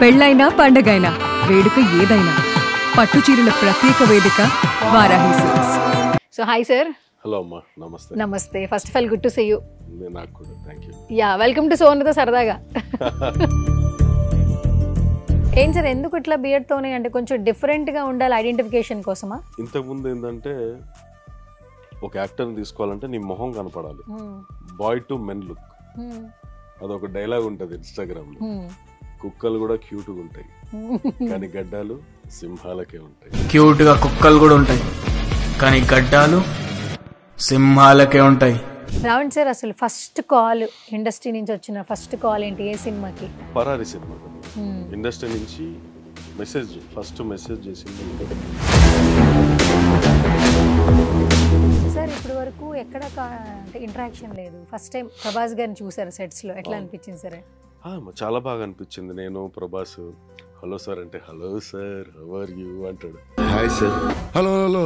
పెళ్ళైనా పండగైనా వేడుక ఏదైనా పట్టు చీరల ప్రత్యేక వేదిక Varahi silks. So hi sir. Hello అమ్మా, నమస్తే. నమస్తే. First of all good to see you. నాకు కూడా thank you. Yeah, welcome to సోనతో సరదాగా. ఏం సార్, ఎందుకు ఇట్లా బియర్డ్ తోనే, అంటే కొంచెం డిఫరెంట్ గా ఉండాలి ఐడెంటిఫికేషన్ కోసమా? ఇంతకుముందు ఏంటంటే ఒక యాక్టర్ని తీసుకోవాలంటే నీ మొహం కనపడాలి, బాయ్ టు మెన్ లుక్. అదొక డైలాగ్ ఉంటుంది ఇన్స్టాగ్రామ్ లో. కుక్కలు కూడా క్యూట్ గా ఉంటాయి కానీ గడ్డాలు సింహాలకే ఉంటాయి. క్యూట్ గా కుక్కలు కూడా ఉంటాయి కానీ గడ్డాలు సింహాలకే ఉంటాయి. రావండి సార్, అసలు ఫస్ట్ కాల్ ఇండస్ట్రీ నుంచి వచ్చిన ఫస్ట్ కాల్ ఏంటి? ఏ సినిమాకి? పరారి సినిమా. ఇండస్ట్రీ నుంచి మెసేజ్, ఫస్ట్ మెసేజ్ చేసింది. సార్ ఇప్పటి వరకు ఎక్కడ అంటే ఇంటరాక్షన్ లేదు, ఫస్ట్ టైం ప్రభాస్ గారిని చూసారు సెట్స్ లో, ఎట్లా అనిపించింది సార్? చాలా బాగా అనిపించింది. నేను ప్రభాస్ హలో సార్ అంటే hello sir how are you అంటాడు. హాయ్ సార్, హలో హలో,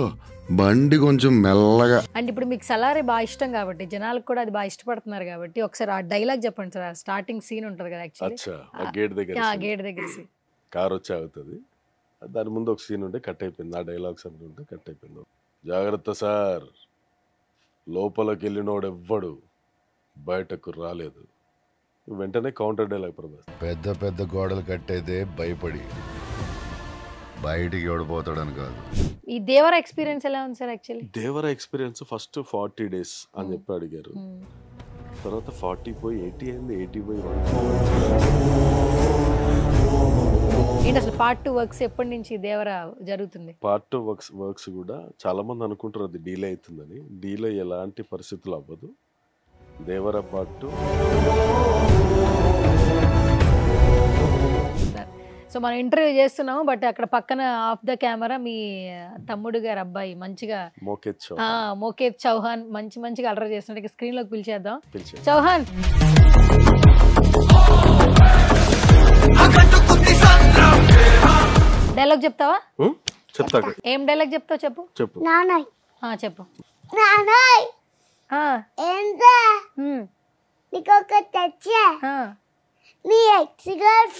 బండి కొంచెం మెల్లగా. అంటే ఇప్పుడు మీకు సలారే బాగా ఇష్టం కాబట్టి జనాలకు కూడా అది బాగా ఇష్టపడుతున్నారు కాబట్టి ఒకసారి ఆ డైలాగ్ చెప్పండి సార్. స్టార్టింగ్ సీన్ ఉంటుంది కదా యాక్చువల్లీ, గేట్ దగ్గర కార్ వచ్చి ఆగుతుంది, దాని ముందు ఒక సీన్ ఉంటే కట్ అయిపోయింది. ఆ డైలాగ్స్ అన్నీ ఉంటే కట్ అయిపోయింది. జాగ్రత్త సార్, లోపలికి వెళ్ళినోడు ఎవ్వడు బయటకు రాలేదు. వెంటనే కౌంటర్ డైలాగ్ ప్రభాస్. పెద్ద పెద్ద గోడలు కట్టేదే భయపడి, బయటికి ఓడిపోతాడని కాదు. ఈ దేవర ఎక్స్పీరియన్స్ ఎలా ఉంది సార్? యాక్చువల్లీ దేవర ఎక్స్పీరియన్స్ ఫస్ట్ 40 days అని చెప్పి అడిగారు, తర్వాత 40 పోయి 80 అయింది, 80 పోయి 100. ఏంటి అసలు పార్ట్ 2 వర్క్స్ ఎప్పటి నుంచి దేవర జరుగుతుంది? పార్ట్ 2 వర్క్స్ కూడా చాలా మంది అనుకుంటారు అది డీలే అవుతుందని. డీలే ఎలాంటి పరిస్థితులు అవ్వదు. దేవర పార్ట్ 2. సో మనం ఇంటర్వ్యూ చేస్తున్నాము, బట్ అక్కడ పక్కన ఆఫ్ ద కెమెరా మీ తమ్ముడు గారు అబ్బాయి మంచిగా మోకేత్ చౌహాన్ మంచిగా అలర్ చేస్తున్నట్టు స్క్రీన్ లోకి పిలిచేద్దాం. చౌహాన్, డైలాగ్ చెప్తావా? చెప్తా. ఏం డైలాగ్ చెప్తావు? చెప్పు. చెప్పు. చెప్పు. నీ ఎక్స్ గర్ల్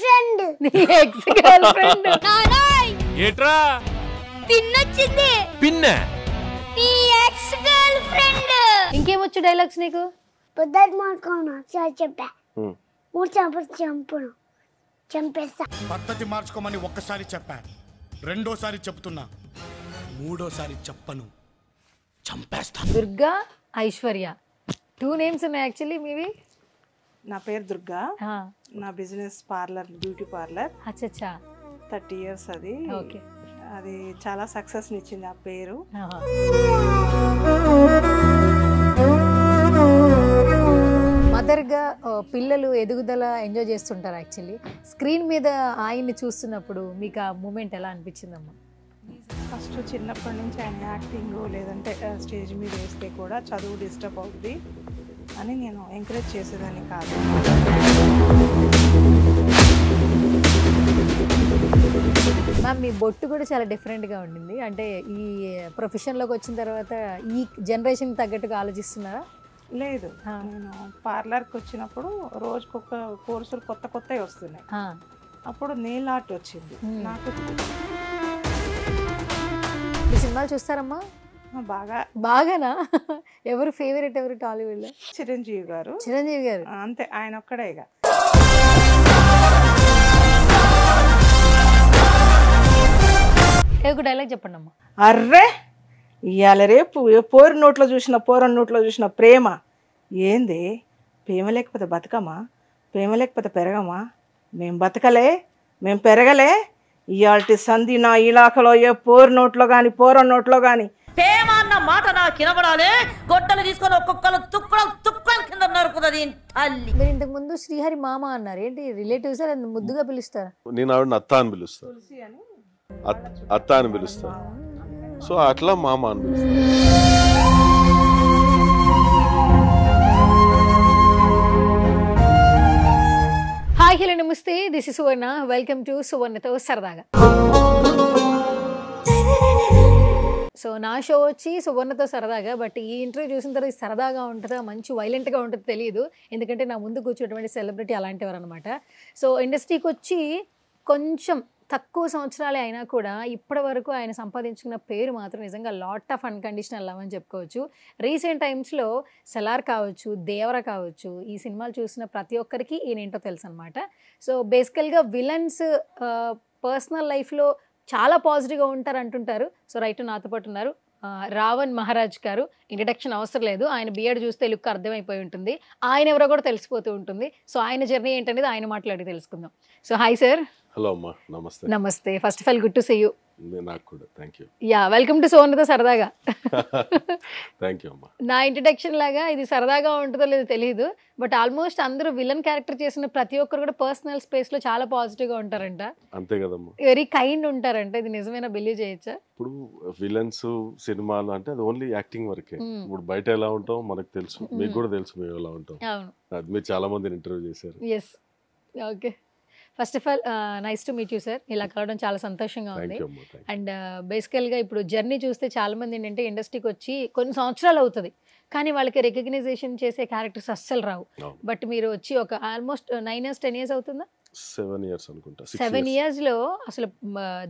ఫ్రెండ్ ఏట్రా పిన్నొచ్చింది, పిన్న నీ ఎక్స్ గర్ల్ ఫ్రెండ్. ఇంకేమొచ్చు డైలాగ్స్ నీకు? పొద్దుట మార్కోను సార్ చెప్పా, 3 చంపలు చంపును, చంపేస్తా. పద్ధతి మార్చుకోమని ఒక్కసారి చెప్పా, రెండోసారి చెప్తున్నా, మూడోసారి చెప్పను, చంపేస్తా. దుర్గా, ఐశ్వర్య 2 నేమ్స్ ఉన్నాయి యాక్చువల్లీ మీవి. నా పేరు దుర్గా, నా బిజినెస్ పార్లర్, బ్యూటీ పార్లర్. అచ్చా, 30 years అది. ఓకే, అది చాలా సక్సెస్ ఇచ్చింది ఆ పేరు. మదర్గా పిల్లలు ఎదుగుదల ఎంజాయ్ చేస్తుంటారు యాక్చువల్లీ. స్క్రీన్ మీద ఆయన్ని చూస్తున్నప్పుడు మీకు ఆ మూమెంట్ ఎలా అనిపించిందమ్మా? ఫస్ట్ చిన్నప్పటి నుంచి ఆయన యాక్టింగ్ లేదంటే స్టేజ్ మీద వేస్తే కూడా చదువు డిస్టర్బ్ అవుతుంది అని నేను ఎంకరేజ్ చేసేదాన్ని కాదు. మ్యామ్, మీ బొట్టు కూడా చాలా డిఫరెంట్గా ఉండింది. అంటే ఈ ప్రొఫెషన్లోకి వచ్చిన తర్వాత ఈ జనరేషన్ తగ్గట్టుగా ఆలోచిస్తున్నారా? లేదు, నేను పార్లర్కి వచ్చినప్పుడు రోజుకొక కోర్సులు కొత్తవి వస్తున్నాయి. అప్పుడు నెయిల్ ఆర్ట్ వచ్చింది నాకు. ఈ సినిమాలు చూస్తారమ్మా? బాగానా? ఎవరు ఫేవరెట్, ఎవరు టాలీవుడ్ లో? చిరంజీవి గారు. అంతే, ఆయన ఒక్కడేగా. ఒక డైలాగ్ చెప్పండి అమ్మా. అర్రే, ఇవాళ రేపు పోరన్ నోట్లో చూసిన ప్రేమ ఏంది? ప్రేమ లేకపోతే బతకమా? ప్రేమ లేకపోతే పెరగమా? మేం బతకలే, మేం పెరగలే. ఇవాళ సంధి నా ఇలాకలో ఏ పోరన్ నోట్లో గాని ప్రేమ అన్న మాట నాకు వినబడాలి. గొడ్డలు తీసుకొని ఒక్కొక్కరు తుక్కలు కింద నరుకుతుంది తల్లి. మీరు ఇంతకు ముందు శ్రీహరి మామ అన్నారు, ఏంటి రిలేటివ్స్ ముద్దుగా పిలుస్తారా? నేను ఆవిడని అత్త అని పిలుస్తాను, అత్త అని పిలుస్తాను. సో అట్లా మామ అని పిలుస్తాను. హాయ్, హలో, నమస్తే. This is Suvarna. Welcome to సువర్ణతో సరదాగా. సో నా షో వచ్చి సువర్ణతో సరదాగా, బట్ ఈ ఇంటర్వ్యూ చూసిన తర్వాత సరదాగా ఉంటుందా, మంచి వైలెంట్గా ఉంటుందో తెలియదు. ఎందుకంటే నా ముందు కూర్చున్నటువంటి సెలబ్రిటీ అలాంటివారు అనమాట. సో ఇండస్ట్రీకి వచ్చి కొంచెం తక్కువ సంవత్సరాలే అయినా కూడా ఇప్పటి వరకు ఆయన సంపాదించుకున్న పేరు మాత్రం నిజంగా లాట్ ఆఫ్ అన్కండిషనల్ లవ్ అని చెప్పుకోవచ్చు. రీసెంట్ టైమ్స్లో సెలార్ కావచ్చు, దేవర కావచ్చు, ఈ సినిమాలు చూసిన ప్రతి ఒక్కరికి ఈయనేంటో తెలుసు అనమాట. సో బేసికల్గా విలన్స్ పర్సనల్ లైఫ్లో చాలా పాజిటివ్గా ఉంటారు అంటుంటారు. సో రైట్ నాతో పాటు ఉన్నారు రావణ్ మహారాజ్ గారు. ఇంట్రడక్షన్ అవసరం లేదు, ఆయన బియర్డ్ చూస్తే లుక్ అర్థమైపోయి ఉంటుంది, ఆయన ఎవరో కూడా తెలిసిపోతూ ఉంటుంది. సో ఆయన జర్నీ ఏంటనేది ఆయన మాట్లాడి తెలుసుకుందాం. So hi sir. హలో అమ్మా, నమస్తే. నమస్తే. First of all good to see you. నాకు కూడా thank you. Yeah, welcome to సోనుతో సరదాగా. థ్యాంక్ యూ అమ్మా. నా ఇంట్రడక్షన్ లాగా ఇది సరదాగా ఉంటుందో లేదో తెలియదు, బట్ ఆల్మోస్ట్ అందరూ విలన్ క్యారెక్టర్ చేసిన ప్రతి ఒక్కరు కూడా పర్సనల్ స్పేస్లో చాలా పాజిటివ్గా ఉంటారంట. అంతే కదమ్మా, వెరీ కైండ్ ఉంటారంట. ఇది నిజమైనా బిలీవ్ చేయొచ్చా? ఇప్పుడు విలన్స్ సినిమాలు అంటే అది ఓన్లీ యాక్టింగ్ వరకే. ఇప్పుడు బయట ఎలా ఉంటాం మనకు తెలుసు, మీకు కూడా తెలుసు మేము ఎలా ఉంటాం. అవును, అది మీరు చాలా మందిని ఇంటర్వ్యూ చేశారు. Yes. Okay, first of all nice to meet you sir. ఇలా కలవడం చాలా సంతోషంగా ఉంది. అండ్ బేసికల్గా ఇప్పుడు జర్నీ చూస్తే చాలా మంది ఏంటంటే ఇండస్ట్రీకి వచ్చి కొన్ని సంవత్సరాలు అవుతుంది, కానీ వాళ్ళకి రికగ్నైజేషన్ చేసే క్యారెక్టర్స్ అస్సలు రావు. బట్ మీరు వచ్చి ఒక ఆల్మోస్ట్ 9 years 10 years అవుతుందా? 7 years అనుకుంటా. 7 yearsలో అసలు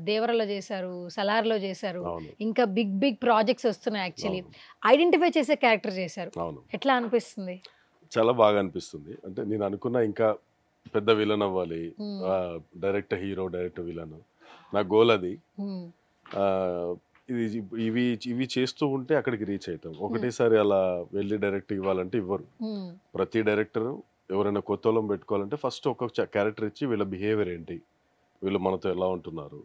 దేవరలో చేశారు, సలార్లో చేశారు, ఇంకా బిగ్ బిగ్ ప్రాజెక్ట్స్ వస్తున్నాయి. యాక్చువల్లీ ఐడెంటిఫై చేసే క్యారెక్టర్ చేశారు. ఎట్లా అనిపిస్తుంది? చాలా బాగా అనిపిస్తుంది. అంటే నేను అనుకున్నా ఇంకా పెద్ద విలన్ అవ్వాలి, డైరెక్ట్ హీరో డైరెక్ట్ విలన్, నా గోల్ అది. ఇవి చేస్తూ ఉంటే అక్కడికి రీచ్ అవుతాం. ఒకటేసారి అలా వెళ్ళి డైరెక్ట్ ఇవ్వాలంటే ఇవ్వరు. ప్రతి డైరెక్టర్ ఎవరైనా కొత్త వాళ్ళం పెట్టుకోవాలంటే ఫస్ట్ ఒక్కొక్క క్యారెక్టర్ ఇచ్చి వీళ్ళ బిహేవియర్ ఏంటి, వీళ్ళు మనతో ఎలా ఉంటున్నారు,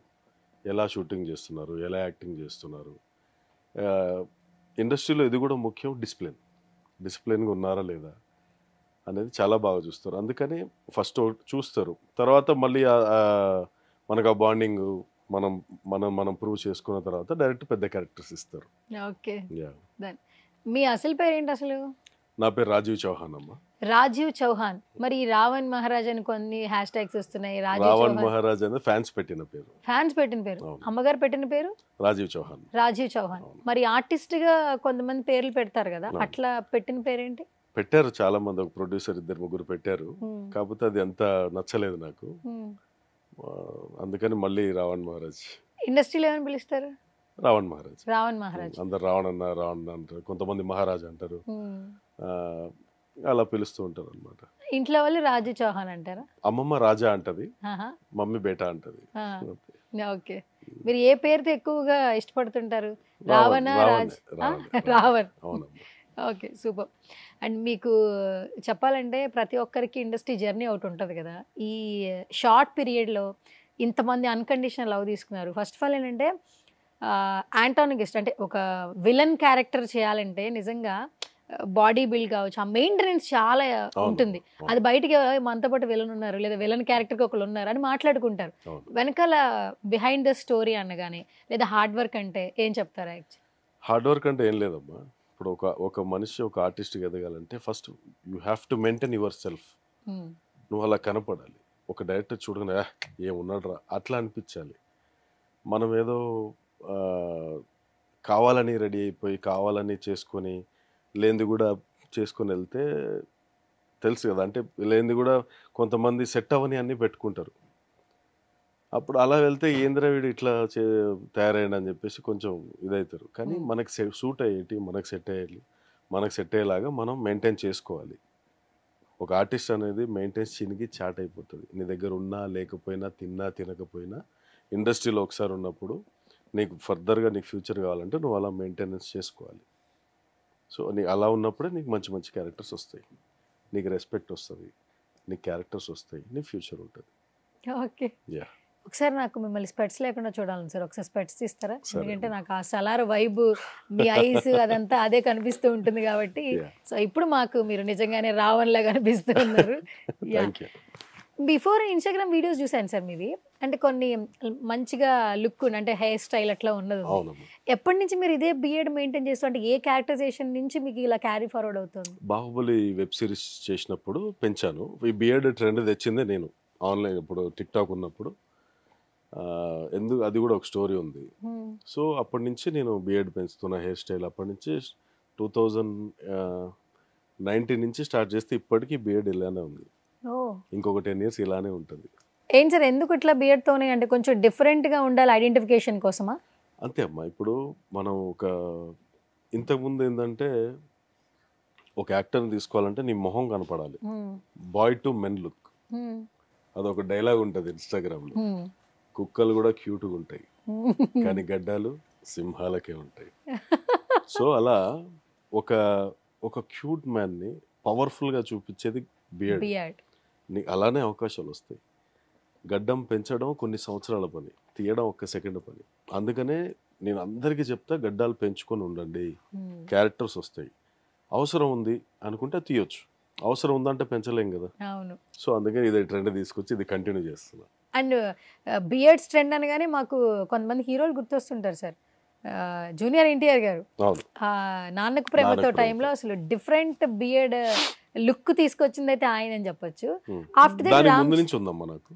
ఎలా షూటింగ్ చేస్తున్నారు, ఎలా యాక్టింగ్ చేస్తున్నారు. ఇండస్ట్రీలో ఇది కూడా ముఖ్యం, డిసిప్లిన్గా ఉన్నారా లేదా అనేది చాలా బాగా చూస్తారు. అందుకని ఫస్ట్ చూస్తారు, తర్వాత మళ్ళీ మనకు ఆ బాండింగ్ మనం మనం మనం ప్రూవ్ చేసుకున్న తర్వాత డైరెక్ట్ పెద్ద క్యారెక్టర్స్ ఇస్తారు. ఓకే, మీ అసలు పేరు ఏంటి అసలు? నా పేరు రాజీవ్ చౌహాన్ అమ్మ. రాజీవ్ చౌహాన్. మరి రావణ్ మహారాజ్ అని కొన్ని హ్యాష్ ట్యాగ్స్ వస్తున్నాయి. రావణ్ మహారాజ్ అనేది ఫ్యాన్స్ పెట్టిన పేరు. ఫ్యాన్స్ పెట్టిన పేరు. అమ్మగారు పెట్టిన పేరు రాజీవ్ చౌహాన్. రాజీవ్ చౌహాన్. మరి ఆర్టిస్ట్ గా కొంతమంది పేర్లు పెడతారు కదా, అట్లా పెట్టిన పేరేంటి? పెట్టారు చాలా మంది, ఒక ప్రొడ్యూసర్ 2-3 పెట్టారు, కాకపోతే అది అంత నచ్చలేదు నాకు. అందుకని మళ్ళీ రావణ్ మహారాజ్. ఇండస్ట్రీలో ఏమని పిలుస్తారు? రావణ్ మహారాజ్. రావణ్ మహారాజ్. అందరు రావణ్ అంటారు, కొంతమంది మహారాజ్ అంటారు, అలా పిలుస్తూ ఉంటారు అనమాట. ఇంట్లో వాళ్ళు రాజు చౌహాన్ అంటారా? అమ్మమ్మ రాజా అంటది, మమ్మీ బేటా అంటది. ఓకే, మీరు ఏ పేరుతో ఎక్కువగా ఇష్టపడుతుంటారు? Ravana, Raj, Ravan. Okay, super. And మీకు చెప్పాలంటే ప్రతి ఒక్కరికి ఇండస్ట్రీ జర్నీ ఒకటి ఉంటుంది కదా. ఈ షార్ట్ పీరియడ్లో ఇంతమంది అన్కండిషనల్ లవ్ తీసుకున్నారు. ఫస్ట్ ఆఫ్ ఆల్ ఏంటంటే యాంటాగనిస్ట్ అంటే ఒక విలన్ క్యారెక్టర్ చేయాలంటే నిజంగా బాడీ బిల్డ్ కావచ్చు, ఆ మెయింటెనెన్స్ చాలా ఉంటుంది. అది బయటికి మనతో పాటు విలన్ ఉన్నారు లేదా విలన్ క్యారెక్టర్కి ఒకళ్ళు ఉన్నారు అని మాట్లాడుకుంటారు. వెనకాల బిహైండ్ ద స్టోరీ అనగానే లేదా హార్డ్ వర్క్ అంటే ఏం చెప్తారా? హార్డ్ వర్క్ అంటే ఏం లేదమ్మా. ఇప్పుడు ఒక మనిషి ఒక ఆర్టిస్ట్గా ఎదగాలంటే first you have to maintain yourself. నువ్వు అలా కనపడాలి. ఒక డైరెక్టర్ చూడగానే ఏమున్నాడు రా అట్లా అనిపించాలి. మనం ఏదో కావాలని రెడీ అయిపోయి కావాలని చేసుకొని లేనిది కూడా చేసుకొని వెళ్తే తెలుసు కదా, అంటే లేనిది కూడా కొంతమంది సెట్ అవ్వని అన్నీ పెట్టుకుంటారు. అప్పుడు అలా వెళ్తే ఏంద్ర వీడు ఇట్లా తయారయ్యాడు అని చెప్పేసి కొంచెం ఇదవుతారు. కానీ మనకి సూట్ అయ్యేటి మనకు సెట్ అయ్యేది, మనకు సెట్ అయ్యేలాగా మనం మెయింటైన్ చేసుకోవాలి. ఒక ఆర్టిస్ట్ అనేది మెయింటైన్స్ చినిగి చాట్ అయిపోతుంది. నీ దగ్గర ఉన్నా లేకపోయినా, తిన్నా తినకపోయినా, ఇండస్ట్రీలో ఒకసారి ఉన్నప్పుడు నీకు ఫర్దర్గా నీకు ఫ్యూచర్ కావాలంటే నువ్వు అలా మెయింటెనెన్స్ చేసుకోవాలి. సో నీ అలా ఉన్నప్పుడే నీకు మంచి మంచి క్యారెక్టర్స్ వస్తాయి, నీకు రెస్పెక్ట్ వస్తుంది, నీకు క్యారెక్టర్స్ వస్తాయి, నీ ఫ్యూచర్ ఉంటుంది. ఓకే, ఒకసారి నాకు మిమ్మల్ని స్పెట్స్ లేకుండా చూడాలి సార్. ఒకసారి స్పెట్స్ తీస్తారా? ఎందుకంటే నాకు ఆ సలార్ వైబ్, మీ ఐస్ అదంతా అదే కనిపిస్తూ ఉంటుంది కాబట్టి. సో ఇప్పుడు మాకు మీరు నిజంగానే రావణ్ లాగా కనిపిస్తూ ఉన్నారు. బిఫోర్ ఇన్స్టాగ్రామ్ వీడియోస్ చూసాను సార్ మీవి, అంటే కొన్ని మంచిగా లుక్ అంటే హెయిర్ స్టైల్ అట్లా ఉన్నది. ఎప్పటి నుంచి మీరు ఇదే బియర్డ్ మెయింటైన్ చేస్తూ, అంటే ఏ క్యారెక్టరైజేషన్ నుంచి మీకు ఇలా క్యారీ ఫార్వర్డ్ అవుతుంది? బాహుబలి వెబ్ సిరీస్ చేసినప్పుడు పెంచాను. ఈ బియర్డ్ ట్రెండ్ తెచ్చిందే నేను ఆన్లైన్, ఇప్పుడు టిక్ టాక్ ఉన్నప్పుడు. ఎందుకు అది కూడా ఒక స్టోరీ ఉంది. సో అప్పటి నుంచి నేను బియర్డ్ పెంచుతున్నా, హెయిర్ స్టైల్ అప్పటి నుంచి 2019 నుంచి స్టార్ట్ చేస్తే ఇప్పటికీ బియర్డ్ ఇలానే ఉంది. ఇంకొక 10 years ఇలానే ఉంటుంది. ఏం సార్ ఎందుకు ఇట్లా బియర్డ్ తోనే, అంటే కొంచెం డిఫరెంట్ గా ఉండాలి ఐడెంటిఫికేషన్ కోసమా? అంతే అమ్మా. ఇప్పుడు మనం ఒక ఇంతకుముందు ఏంటంటే ఒక యాక్టర్ని తీసుకోవాలంటే నీ మొహం కనపడాలి, బాయ్ టు మెన్ లుక్. అదొక డైలాగ్ ఉంటుంది ఇన్స్టాగ్రామ్లో. కుక్కలు కూడా క్యూట్గా ఉంటాయి కానీ గడ్డాలు సింహాలకే ఉంటాయి. సో అలా ఒక ఒక క్యూట్ మ్యాన్ని పవర్ఫుల్గా చూపించేది బియర్డ్. నీకు అలానే అవకాశాలు వస్తాయి. గడ్డం పెంచడం కొన్ని సంవత్సరాల పని, తీయడం ఒక్క సెకండ్ పని. అందుకనే నేను అందరికీ చెప్తా, గడ్డాలు పెంచుకొని ఉండండి, క్యారెక్టర్స్ వస్తాయి. అవసరం ఉంది అనుకుంటే తీయొచ్చు, అవసరం ఉందంటే పెంచలేం కదా. సో అందుకని ఇది ట్రెండ్ తీసుకొచ్చి ఇది కంటిన్యూ చేస్తున్నా. అండ్ బియర్డ్స్ ట్రెండ్ అనగానే మాకు కొంతమంది హీరోలు గుర్తొస్తుంటారు సార్. జూనియర్ ఎన్టీఆర్ గారు నాన్నకు ప్రేమతో టైంలో అసలు డిఫరెంట్ బియర్డ్ లుక్ తీసుకొచ్చింది అయితే ఆయన అని చెప్పొచ్చు. ఆఫ్టర్ దట్ దాని ముందు నుంచి ఉందమ్మా నాకు.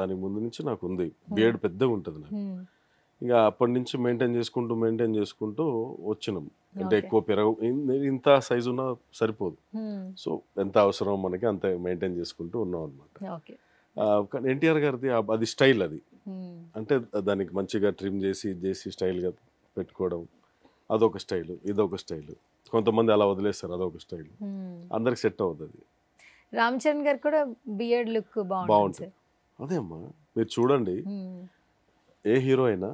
దాని ముందు నుంచి నాకు ఉంది బియర్డ్, పెద్దగా ఉంటుంది నాకు. ఇక అప్పటి నుంచి మెయింటైన్ చేసుకుంటూ వచ్చినాం. అంటే ఎక్కువ ఇంత సైజు ఉన్నా సరిపోదు. సో ఎంత అవసరం మనకి అంత మెయింటైన్ చేసుకుంటూ ఉన్నాం అనమాట. కానీ ఎన్టీఆర్ గారిది అది స్టైల్. అది అంటే దానికి మంచిగా ట్రిమ్ చేసి స్టైల్గా పెట్టుకోవడం, అదొక స్టైల్, ఇదొక స్టైల్. కొంతమంది అలా వదిలేస్తారు, అదొక స్టైల్. అందరికి సెట్ అవుతుంది. రామ్ చరణ్ గారు కూడా బియర్డ్ లుక్ బాగుంటుంది. అదే అమ్మా, మీరు చూడండి ఏ హీరో అయినా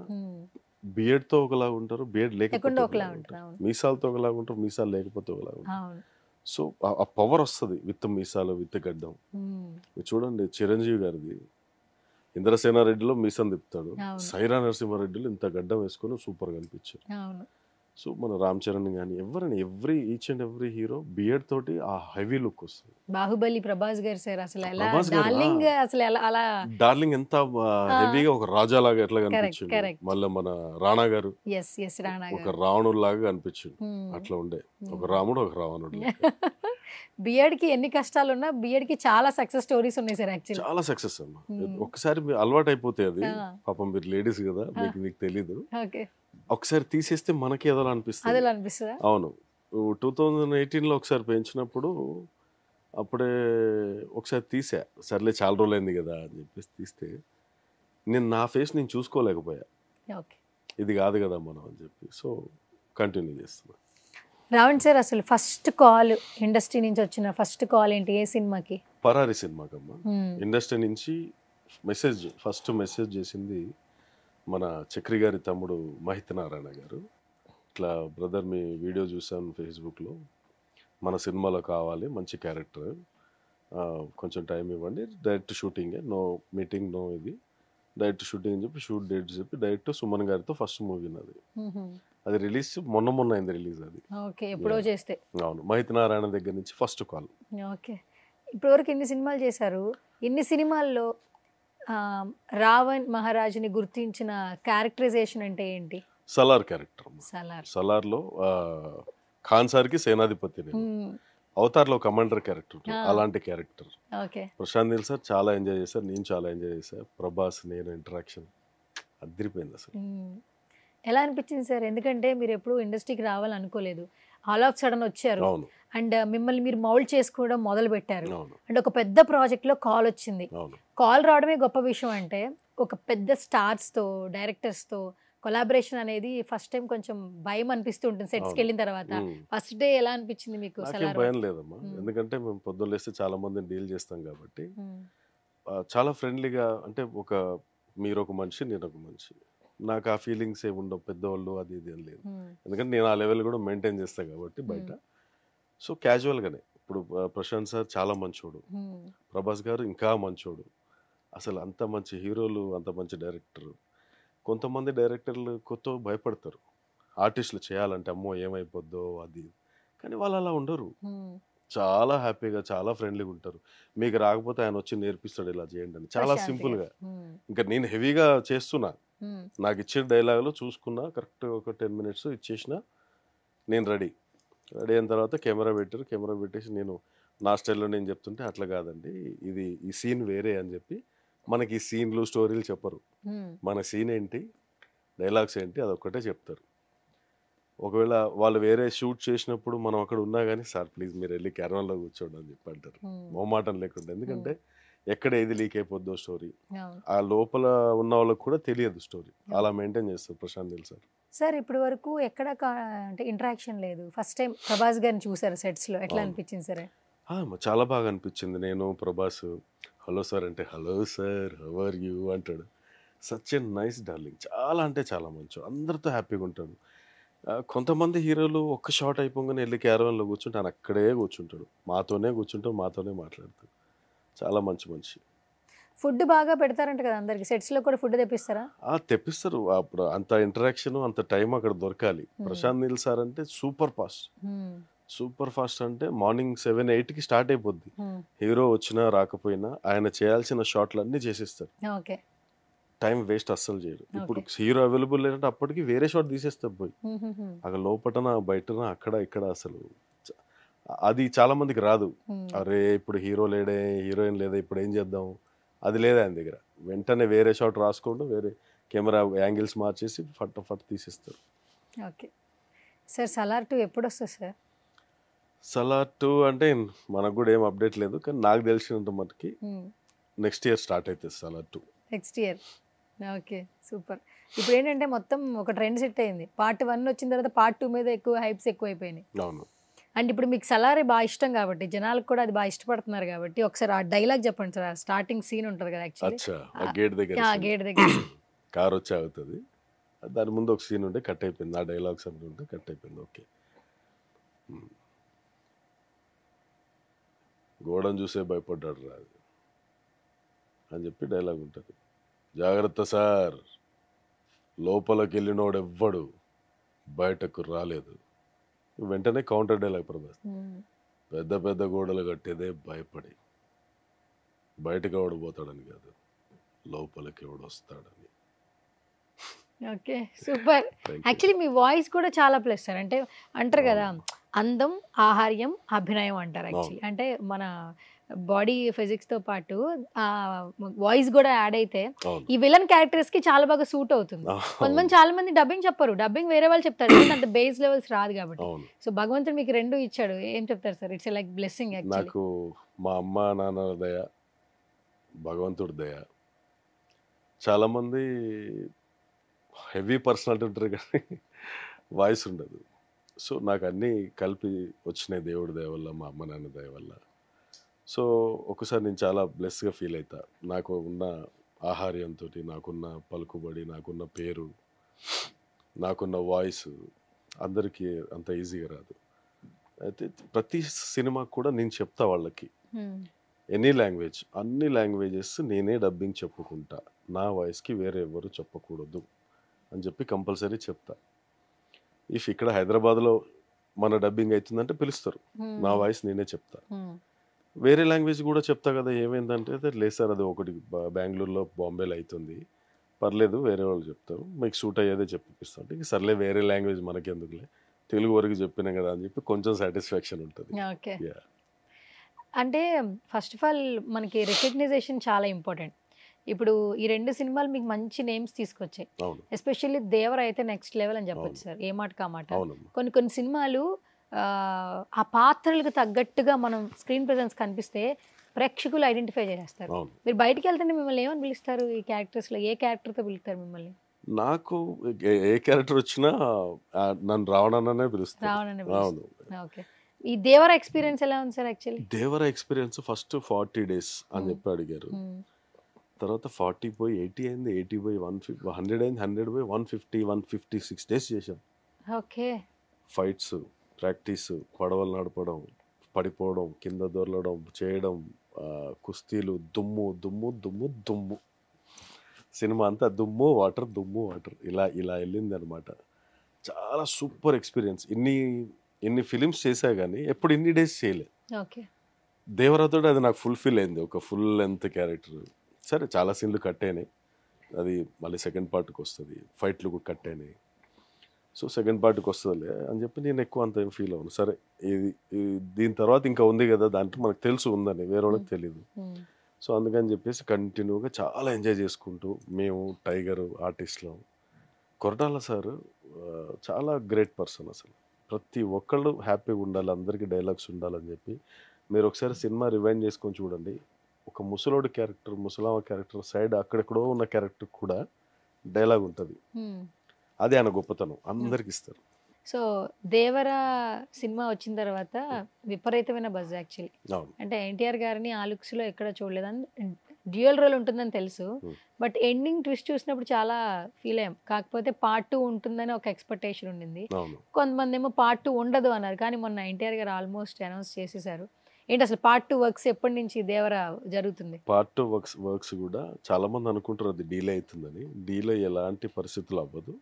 బియర్డ్ తో ఒకలాగా ఉంటారు, బియర్డ్ లేకపోతే ఒకలాగా ఉంటారు, మీసాలతో ఒకలాగా ఉంటారు, మీసాలు లేకపోతే ఒకలాగా ఉంటారు. సో ఆ పవర్ వస్తుంది విత్ మీసాలు, విత్ గడ్డం. మీరు చూడండి చిరంజీవి గారిది ఇంద్రసేనారెడ్డిలో మీసం తిప్పుతాడు, సైరా నరసింహారెడ్డిలో ఇంత గడ్డం వేసుకొని సూపర్ గా అనిపించారు. సో మన రామ్ చరణ్ కానీ ఎవరైనా each and every hero beard తోటి ఆ హెవీ లుక్ వస్తుంది. బాహుబలి ప్రభాస్ గారు సార్ అసలు డార్లింగ్ ఎంత హెవీగా ఒక రాజా లాగా ఎట్లా కనిపించింది. మళ్ళీ మన రాణా గారు ఒక రావణుడు లాగా కనిపించింది. అట్లా ఉండే ఒక రాముడు, ఒక రావణుడు. బియర్డ్ కి ఎన్ని కష్టాలు ఉన్నా బియర్డ్ కి చాలా సక్సెస్ స్టోరీస్ ఉన్నాయి సార్. యాక్చువల్లీ చాలా సక్సెస్ అమ్మా. ఒకసారి అలవాటు అయిపోతే అది, పాపం మీరు లేడీస్ కదా, మీకు తెలీదు. ఒకసారి తీసేస్తే మనకి ఏదో అనిపిస్తుంది. అవును, 2018లో ఒకసారి పెంచినప్పుడు అప్పుడే ఒకసారి తీసా, సర్లే చాలా రోజులైంది కదా అని చెప్పేసి తీస్తే నా ఫేస్ నేను చూసుకోలేకపోయా. ఇది కాదు కదా మనం అని చెప్పి సో కంటిన్యూ చేస్తున్నా. రావణ్ సార్, అసలు ఫస్ట్ కాల్ ఇండస్ట్రీ నుంచి వచ్చిన ఫస్ట్ కాల్ ఏంటి? ఏ సినిమాకి? పరారి సినిమాకమ్మా. ఇండస్ట్రీ నుంచి ఫస్ట్ మెసేజ్ చేసింది మన చక్రి గారి తమ్ముడు మహిత్ నారాయణ గారు. ఇట్లా బ్రదర్ మీ వీడియో చూసాను ఫేస్బుక్లో, మన సినిమాలో కావాలి మంచి క్యారెక్టర్, కొంచెం టైం ఇవ్వండి, డైరెక్ట్ షూటింగే, నో మీటింగ్ నో ఇది, డైరెక్ట్ షూటింగ్ అని చెప్పి షూట్ డేట్ చెప్పి డైరెక్ట్ సుమన్ గారితో ఫస్ట్ మూవీ నాది. అది రిలీజ్ మొన్న అయింది రిలీజ్. అది ఎప్పుడో చేస్తే. అవును, మహిత్ నారాయణ దగ్గర నుంచి ఫస్ట్ కాల్. ఓకే, ఇప్పటివరకు ఎన్ని సినిమాలు చేశారు? ఎన్ని సినిమాల్లో రావణ్ మహారాజుని గుర్తించిన క్యారెక్టరైజేషన్ అంటే ఏంటి? సలార్ క్యారెక్టర్. సలార్లో ఖాన్ సార్కి సేనాధిపతి, అవతార్లో కమాండర్ క్యారెక్టర్, అలాంటి క్యారెక్టర్. ప్రశాంత్ నీల్ సార్ చాలా ఎంజాయ్ చేశారు, నేను చాలా ఎంజాయ్ చేశాను. ప్రభాస్ నేను ఇంటరాక్షన్ అదిరిపోయింది అసలు. ఎలా అనిపించింది సార్? ఎందుకంటే మీరు ఎప్పుడు ఇండస్ట్రీకి రావాలనుకోలేదు, ఆల్ ఆఫ్ సడన్ వచ్చారు అండ్ మిమ్మల్ని మీరు మౌల్డ్ చేసుకోవడం మొదలు పెట్టారు. అండ్ ఒక పెద్ద ప్రాజెక్ట్లో కాల్ వచ్చింది. కాల్ రావడమే గొప్ప విషయం. అంటే ఒక పెద్ద స్టార్స్తో, డైరెక్టర్స్తో కొలాబరేషన్ అనేది ఫస్ట్ టైం కొంచెం భయం అనిపిస్తూ ఉంటుంది సెట్స్కి వెళ్ళిన తర్వాత. ఫస్ట్ డే ఎలా అనిపించింది మీకు? భయం లేదమ్మా, ఎందుకంటే మేము పొద్దున్న లేస్తే చాలా మందిని డీల్ చేస్తాం కాబట్టి చాలా ఫ్రెండ్లీగా. అంటే మీరు ఒక మనిషి, నేను ఒక మనిషి, నాకు ఆ ఫీలింగ్స్ ఏమి ఉండవు, పెద్దవాళ్ళు అది ఇది అని లేదు. ఎందుకంటే నేను ఆ లెవెల్ కూడా మెయింటైన్ చేస్తాను కాబట్టి బయట. సో క్యాజువల్గానే. ఇప్పుడు ప్రశాంత్ సార్ చాలా మంచోడు, ప్రభాస్ గారు ఇంకా మంచోడు. అసలు అంత మంచి హీరోలు, అంత మంచి డైరెక్టర్. కొంతమంది డైరెక్టర్లు కొత్త భయపడతారు ఆర్టిస్టులు చేయాలంటే, అమ్మో ఏమైపోద్దో అది, కానీ వాళ్ళు అలా ఉండరు. చాలా హ్యాపీగా, చాలా ఫ్రెండ్లీగా ఉంటారు. మీకు రాకపోతే ఆయన వచ్చి నేర్పిస్తాడు ఇలా చేయండి అని, చాలా సింపుల్గా. ఇంకా నేను హెవీగా చేస్తున్నా, నాకు ఇచ్చిన డైలాగులు చూసుకున్నా, కరెక్ట్ ఒక 10 minutes ఇచ్చేసిన, నేను రెడీ అయిన తర్వాత కెమెరా పెట్టేసి నేను నా స్టైల్లో నేను చెప్తుంటే, అట్లా కాదండి ఇది ఈ సీన్ వేరే అని చెప్పి మనకి ఈ సీన్లు స్టోరీలు చెప్పరు. మన సీన్ ఏంటి, డైలాగ్స్ ఏంటి, అదొక్కటే చెప్తారు. ఒకవేళ వాళ్ళు వేరే షూట్ చేసినప్పుడు మనం అక్కడ ఉన్నా కానీ, సార్ ప్లీజ్ మీరు వెళ్ళి క్యారవాన్లో కూర్చోండి అని చెప్పి అంటారు, మొహమాటం లేకుండా. ఎందుకంటే ఎక్కడ ఏది లీక్ అయిపోద్దో స్టోరీ, అవును. ఆ లోపల ఉన్న వాళ్ళకి కూడా తెలియదు స్టోరీ, అలా మెయింటైన్ చేస్తారు ప్రశాంత్ నీల్ సార్. సార్ ఇప్పటి వరకు ఎక్కడ అంటే ఇంటరాక్షన్ లేదు, ఫస్ట్ టైం ప్రభాస్ గారిని చూసారు సెట్స్ లో, ఎట్లా అనిపించింది సరే? చాలా బాగా అనిపించింది. నేను ప్రభాస్ హలో సార్ అంటే hello sir how are you అంటాడు. సచ్ ఎ నైస్ డార్లింగ్, చాలా అంటే చాలా మంచి, అందరితో హ్యాపీగా ఉంటాడు. కొంతమంది హీరోలు ఒక్క షాట్ అయిపోగానే వెళ్ళి క్యారవాన్లో కూర్చుంటే ఆయన అక్కడే కూర్చుంటాడు, మాతోనే కూర్చుంటాడు, మాతోనే మాట్లాడతాడు. చాలా మంచి మనిషి. ఫుడ్ బాగా పెడతారంట కదా అందరికి, సెట్స్ లో కూడా ఫుడ్ తెప్పిస్తారా? తెప్పిస్తారు. అప్పుడు అంత ఇంటరాక్షన్ అంత టైం అక్కడ దొరకాలి. ప్రశాంత్ నీల్ సార్ అంటే సూపర్ ఫాస్ట్. సూపర్ ఫాస్ట్ అంటే మార్నింగ్ 7-8కి స్టార్ట్ అయిపోద్ది. హీరో వచ్చినా రాకపోయినా ఆయన చేయాల్సిన షాట్లు అన్నీ చేసేస్తారు. ఓకే. టైం వేస్ట్ అస్సలు చేయరు. ఇప్పుడు హీరో అవైలబుల్ లేదంటే అప్పటికి వేరే షాట్ తీసేస్తారు పోయి, అక్కడ లోపటన బయటన అక్కడ ఇక్కడ. అసలు అది చాలా మందికి రాదు. అరే ఇప్పుడు హీరో లేడే, హీరోయిన్ లేదా, ఇప్పుడు ఏం చేద్దాం, అది లేదా ఆయన దగ్గర. వెంటనే వేరే షాట్ రాసుకోండి, వేరే కెమెరా యాంగిల్స్ మార్చేసి ఫట్ తీసేస్తారు. ఓకే సార్, సలార్ 2 ఎప్పుడు వస్తుంది సార్? సలార్ 2 అంటే మనకు కూడా ఏం అప్డేట్ లేదు, కానీ నాకు తెలిసినంత మటుకి నెక్స్ట్ ఇయర్ స్టార్ట్ అవుతుంది Salaar 2. Next year. Okay super. ఇప్పుడు ఏంటంటే మొత్తం ఒక ట్రెండ్ సెట్ అయింది. పార్ట్ 1 వచ్చిన తర్వాత పార్ట్ 2 మీద ఎక్కువ హైప్స్ ఎక్కువ అయిపోయినాయి. అవును. అండ్ ఇప్పుడు మీకు సలారే బాగా ఇష్టం కాబట్టి, జనాలకు కూడా అది బాగా ఇష్టపడుతున్నారు కాబట్టి, ఒకసారి ఆ డైలాగ్ చెప్పండి సార్. స్టార్టింగ్ సీన్ ఉంటుంది కదా యాక్చువల్లీ, గేట్ దగ్గర గేట్ దగ్గర కార్ వచ్చి అవుతుంది, దాని ముందు ఒక సీన్ ఉంటే కట్ అయిపోయింది, ఆ డైలాగ్స్ అన్నీ ఉంటే కట్ అయిపోయింది. ఓకే, గోడను చూసే భయపడ్డాడు రాదు అని చెప్పి డైలాగ్ ఉంటుంది. జాగ్రత్త సార్, లోపలికి వెళ్ళినోడు ఎవ్వడు బయటకు రాలేదు. వెంటనే కౌంటర్ డైలాగ్ ప్రభాస్, పెద్ద పెద్ద గోడలు కట్టేదే భయపడి, బయటకు ఎవడు పోతాడని కాదు, లోపలికి ఎవడు వస్తాడని. Okay super. యాక్చువల్లీ మీ వాయిస్ కూడా చాలా ప్లస్ సార్. అంటే అంటారు కదా అందం, ఆహార్యం, అభినయం అంటారు యాక్చువల్లీ. అంటే మన బాడీ ఫిజిక్స్ తో పాటు ఆ వాయిస్ కూడా యాడ్ అయితే ఈ విలన్ క్యారెక్టర్స్ కి చాలా బాగా సూట్ అవుతుంది. కొంతమంది చాలా మంది డబ్బింగ్ చెప్పరు, డబ్బింగ్ వేరే వాళ్ళు చెప్తారు, అంత బేస్ లెవెల్స్ రాదు కాబట్టి. సో భగవంతుడు మీకు రెండు ఇచ్చాడు, ఏం చెప్తారు sir? It's like blessing actually. నాకు మా అమ్మ నాన్నల దయ, భగవంతుడి దయ. చాలా మంది హెవీ పర్సనాలిటీ ఉంటారు కానీ వాయిస్ ఉండదు. సో నాకు అన్నీ కలిపి వచ్చినాయి దేవుడి దయ వల్ల, మా అమ్మ నాన్న దయ వల్ల. సో ఒకసారి నేను చాలా బ్లెస్గా ఫీల్ అవుతా. నాకు ఉన్న ఆహార్యంతో, నాకున్న పలుకుబడి, నాకున్న పేరు, నాకున్న వాయిస్ అందరికీ అంత ఈజీగా రాదు. అయితే ప్రతి సినిమాకు కూడా నేను చెప్తా వాళ్ళకి, ఎనీ లాంగ్వేజ్, అన్ని లాంగ్వేజెస్ నేనే డబ్బింగ్ చెప్పుకుంటా, నా వాయిస్కి వేరే ఎవరు చెప్పకూడదు అని చెప్పి కంపల్సరీ చెప్తా. ఇఫ్ ఇక్కడ హైదరాబాద్లో మన డబ్బింగ్ అవుతుందంటే పిలుస్తారు, నా వాయిస్ నేనే చెప్తా. వేరే లాంగ్వేజ్ కూడా చెప్తా కదా. ఏమైందంటే లేదు సార్, అది ఒకటి బెంగళూరులో, బాంబేలో అవుతుంది, పర్లేదు వేరే వాళ్ళు చెప్తారు, మీకు సూట్ అయ్యేదే చెప్పిస్తాం అంటే, సర్లే వేరే లాంగ్వేజ్ మనకెందుకులే, తెలుగు వరకు చెప్పినా కదా అని చెప్పి కొంచెం సాటిస్ఫాక్షన్ ఉంటుంది. ఓకే. అంటే ఫస్ట్ ఆఫ్ ఆల్ మనకి రికగ్నైజేషన్ చాలా ఇంపార్టెంట్. ఇప్పుడు ఈ రెండు సినిమాలు మీకు మంచి నేమ్స్ తీసుకొచ్చాయి. ఎస్పెషల్లీ దేవర అయితే నెక్స్ట్ లెవెల్ అని చెప్పొచ్చు సార్, ఏ మాట కామాట. కొన్ని కొన్ని సినిమాలు ఆ పాత్రలకు తగ్గట్టుగా మనం స్క్రీన్ ప్రెజెన్స్ కనిపిస్తే ప్రేక్షకులు ఐడెంటిఫై చేస్తారు. మీరు బయటికి వెళ్తుంటే మిమ్మల్ని ఏమని పిలుస్తారు? ఈ క్యారెక్టర్స్లో ఏ క్యారెక్టర్తో పిలుస్తారు మిమ్మల్ని? నాకు ఏ క్యారెక్టర్ వచ్చినా నన్ను రావణనే పిలుస్తారు. అవును. ఓకే. ఈ దేవర ఎక్స్పీరియన్స్ ఎలా ఉంది సార్? యాక్చువల్లీ దేవర ఎక్స్పీరియన్స్ ఫస్ట్ 40 days అని చెప్పి అడిగారు, తర్వాత 40 పోయి 80 అయింది, 80 పోయి 100 అయింది, 100 పోయి 150, 156 days చేశాం. ఓకే. ఫైట్స్, ప్రాక్టీస్, పడవలు నడపడం, పడిపోవడం, కింద దొరలడం, చేయడం, కుస్తీలు, దుమ్ము దుమ్ము దుమ్ము దుమ్ము, సినిమా అంతా దుమ్ము వాటర్ దుమ్ము వాటర్, ఇలా ఇలా వెళ్ళింది అనమాట. చాలా సూపర్ ఎక్స్పీరియన్స్. ఇన్ని ఫిలిమ్స్ చేశా కానీ ఎప్పుడు ఇన్ని డేస్ చేయలేదు. ఓకే. దేవరాతో అది నాకు ఫుల్ఫిల్ అయింది, ఒక ఫుల్ లెంత్ క్యారెక్టర్. సరే చాలా సీన్లు కట్ అయినాయి, అది మళ్ళీ సెకండ్ పార్ట్కి వస్తుంది, ఫైట్లు కూడా కట్ అయినాయి. సో సెకండ్ పార్ట్కి వస్తుందిలే అని చెప్పి నేను ఎక్కువ అంత ఏం ఫీల్ అవ్వను. సరే ఇది దీని తర్వాత ఇంకా ఉంది కదా, దాంట్లో మనకు తెలుసు ఉందని, వేరే వాళ్ళకి తెలియదు. సో అందుకని చెప్పేసి కంటిన్యూగా చాలా ఎంజాయ్ చేసుకుంటూ మేము టైగర్ ఆర్టిస్ట్లో. కొరటాల సార్ చాలా గ్రేట్ పర్సన్ అసలు. ప్రతి ఒక్కళ్ళు హ్యాపీగా ఉండాలి, అందరికీ డైలాగ్స్ ఉండాలని చెప్పి. మీరు ఒకసారి సినిమా రివైండ్ చేసుకొని చూడండి, ఒక ముసలోడి క్యారెక్టర్, ముసలామ క్యారెక్టర్ సైడ్ అక్కడెక్కడో ఉన్న క్యారెక్టర్ కూడా డైలాగ్ ఉంటుంది. అది ఆయన గొప్పతనం, అందరికి ఇస్తారు. సో దేవర సినిమా వచ్చిన తర్వాత విపరీతమైన బజ్ యాక్చువల్లీ. అవును. అంటే ఎన్టీఆర్ గారిని ఆ లుక్స్లో ఎక్కడ చూడలేదు. డ్యూయల్ రోల్ ఉంటుందని తెలుసు, బట్ ఎండింగ్ ట్విస్ట్ చూసినప్పుడు చాలా ఫీల్ అయ్యాం. కాకపోతే పార్ట్ 2 ఉంటుందని ఒక ఎక్స్పెక్టేషన్ ఉండింది. అవును. కొంతమంది ఏమో పార్ట్ 2 ఉండదు అన్నారు, కానీ మొన్న ఎన్టీఆర్ గారు ఆల్మోస్ట్ అనౌన్స్ చేసేసారు. ఏంటి అసలు పార్ట్ 2 వర్క్స్ ఎప్పటి నుంచి దేవర జరుగుతుంది? పార్ట్ 2 వర్క్స్ కూడా చాలా మంది అనుకుంటారు అది డీలే అవుతుందని. డీలే ఎలాంటి పరిస్థితులు అవ్వదు.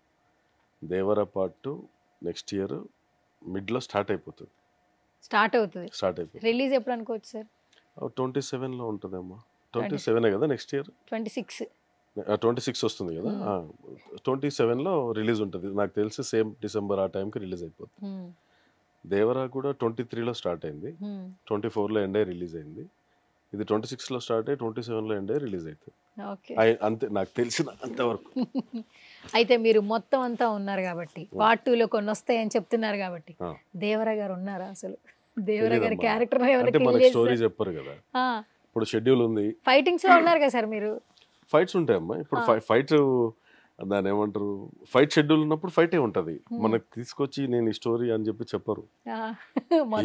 దేవర పార్ట్ 2 నెక్స్ట్ ఇయర్ మిడ్లో స్టార్ట్ అయిపోతుంది. స్టార్ట్ అవుతుంది. రిలీజ్ ఎప్పుడు అనుకోవచ్చు సార్? 27లో ఉంటుందేమో. 27 కదా నెక్స్ట్ ఇయర్? 26 వస్తుంది కదా. 27లో రిలీజ్ ఉంటుంది నాకు తెలిసి. సేమ్ డిసెంబర్ ఆ టైంకి రిలీజ్ అయిపోతుంది. దేవరా కూడా 23లో స్టార్ట్ అయింది, 24లో ఎండ్ అయ్యి రిలీజ్ అయింది. ఇది 26లో స్టార్ట్ అయ్యి 27లో ఎండ్ అయ్యి రిలీజ్ అవుతుంది. అంతే నాకు తెలిసిన అంతవరకు. అయితే మీరు మొత్తం అంతా ఉన్నారు కాబట్టి పార్ట్ 2లో కొన్ని వస్తాయని చెప్తున్నారు కాబట్టి దేవరా గారు ఉన్నారా అసలు? దేవరా గారి క్యారెక్టర్ స్టోరీ చెప్పారు కదా. ఇప్పుడు షెడ్యూల్ ఉంది. ఫైటింగ్స్ లో ఉన్నారు కదా సార్ మీరు? ఫైట్స్ ఉంటాయమ్మా. ఇప్పుడు ఫైట్ దాని ఏమంటారు, ఫైట్ షెడ్యూల్ ఉన్నప్పుడు ఫైటే ఉంటది. మనకు తీసుకొచ్చి నేను ఈ స్టోరీ అని చెప్పి చెప్పరు.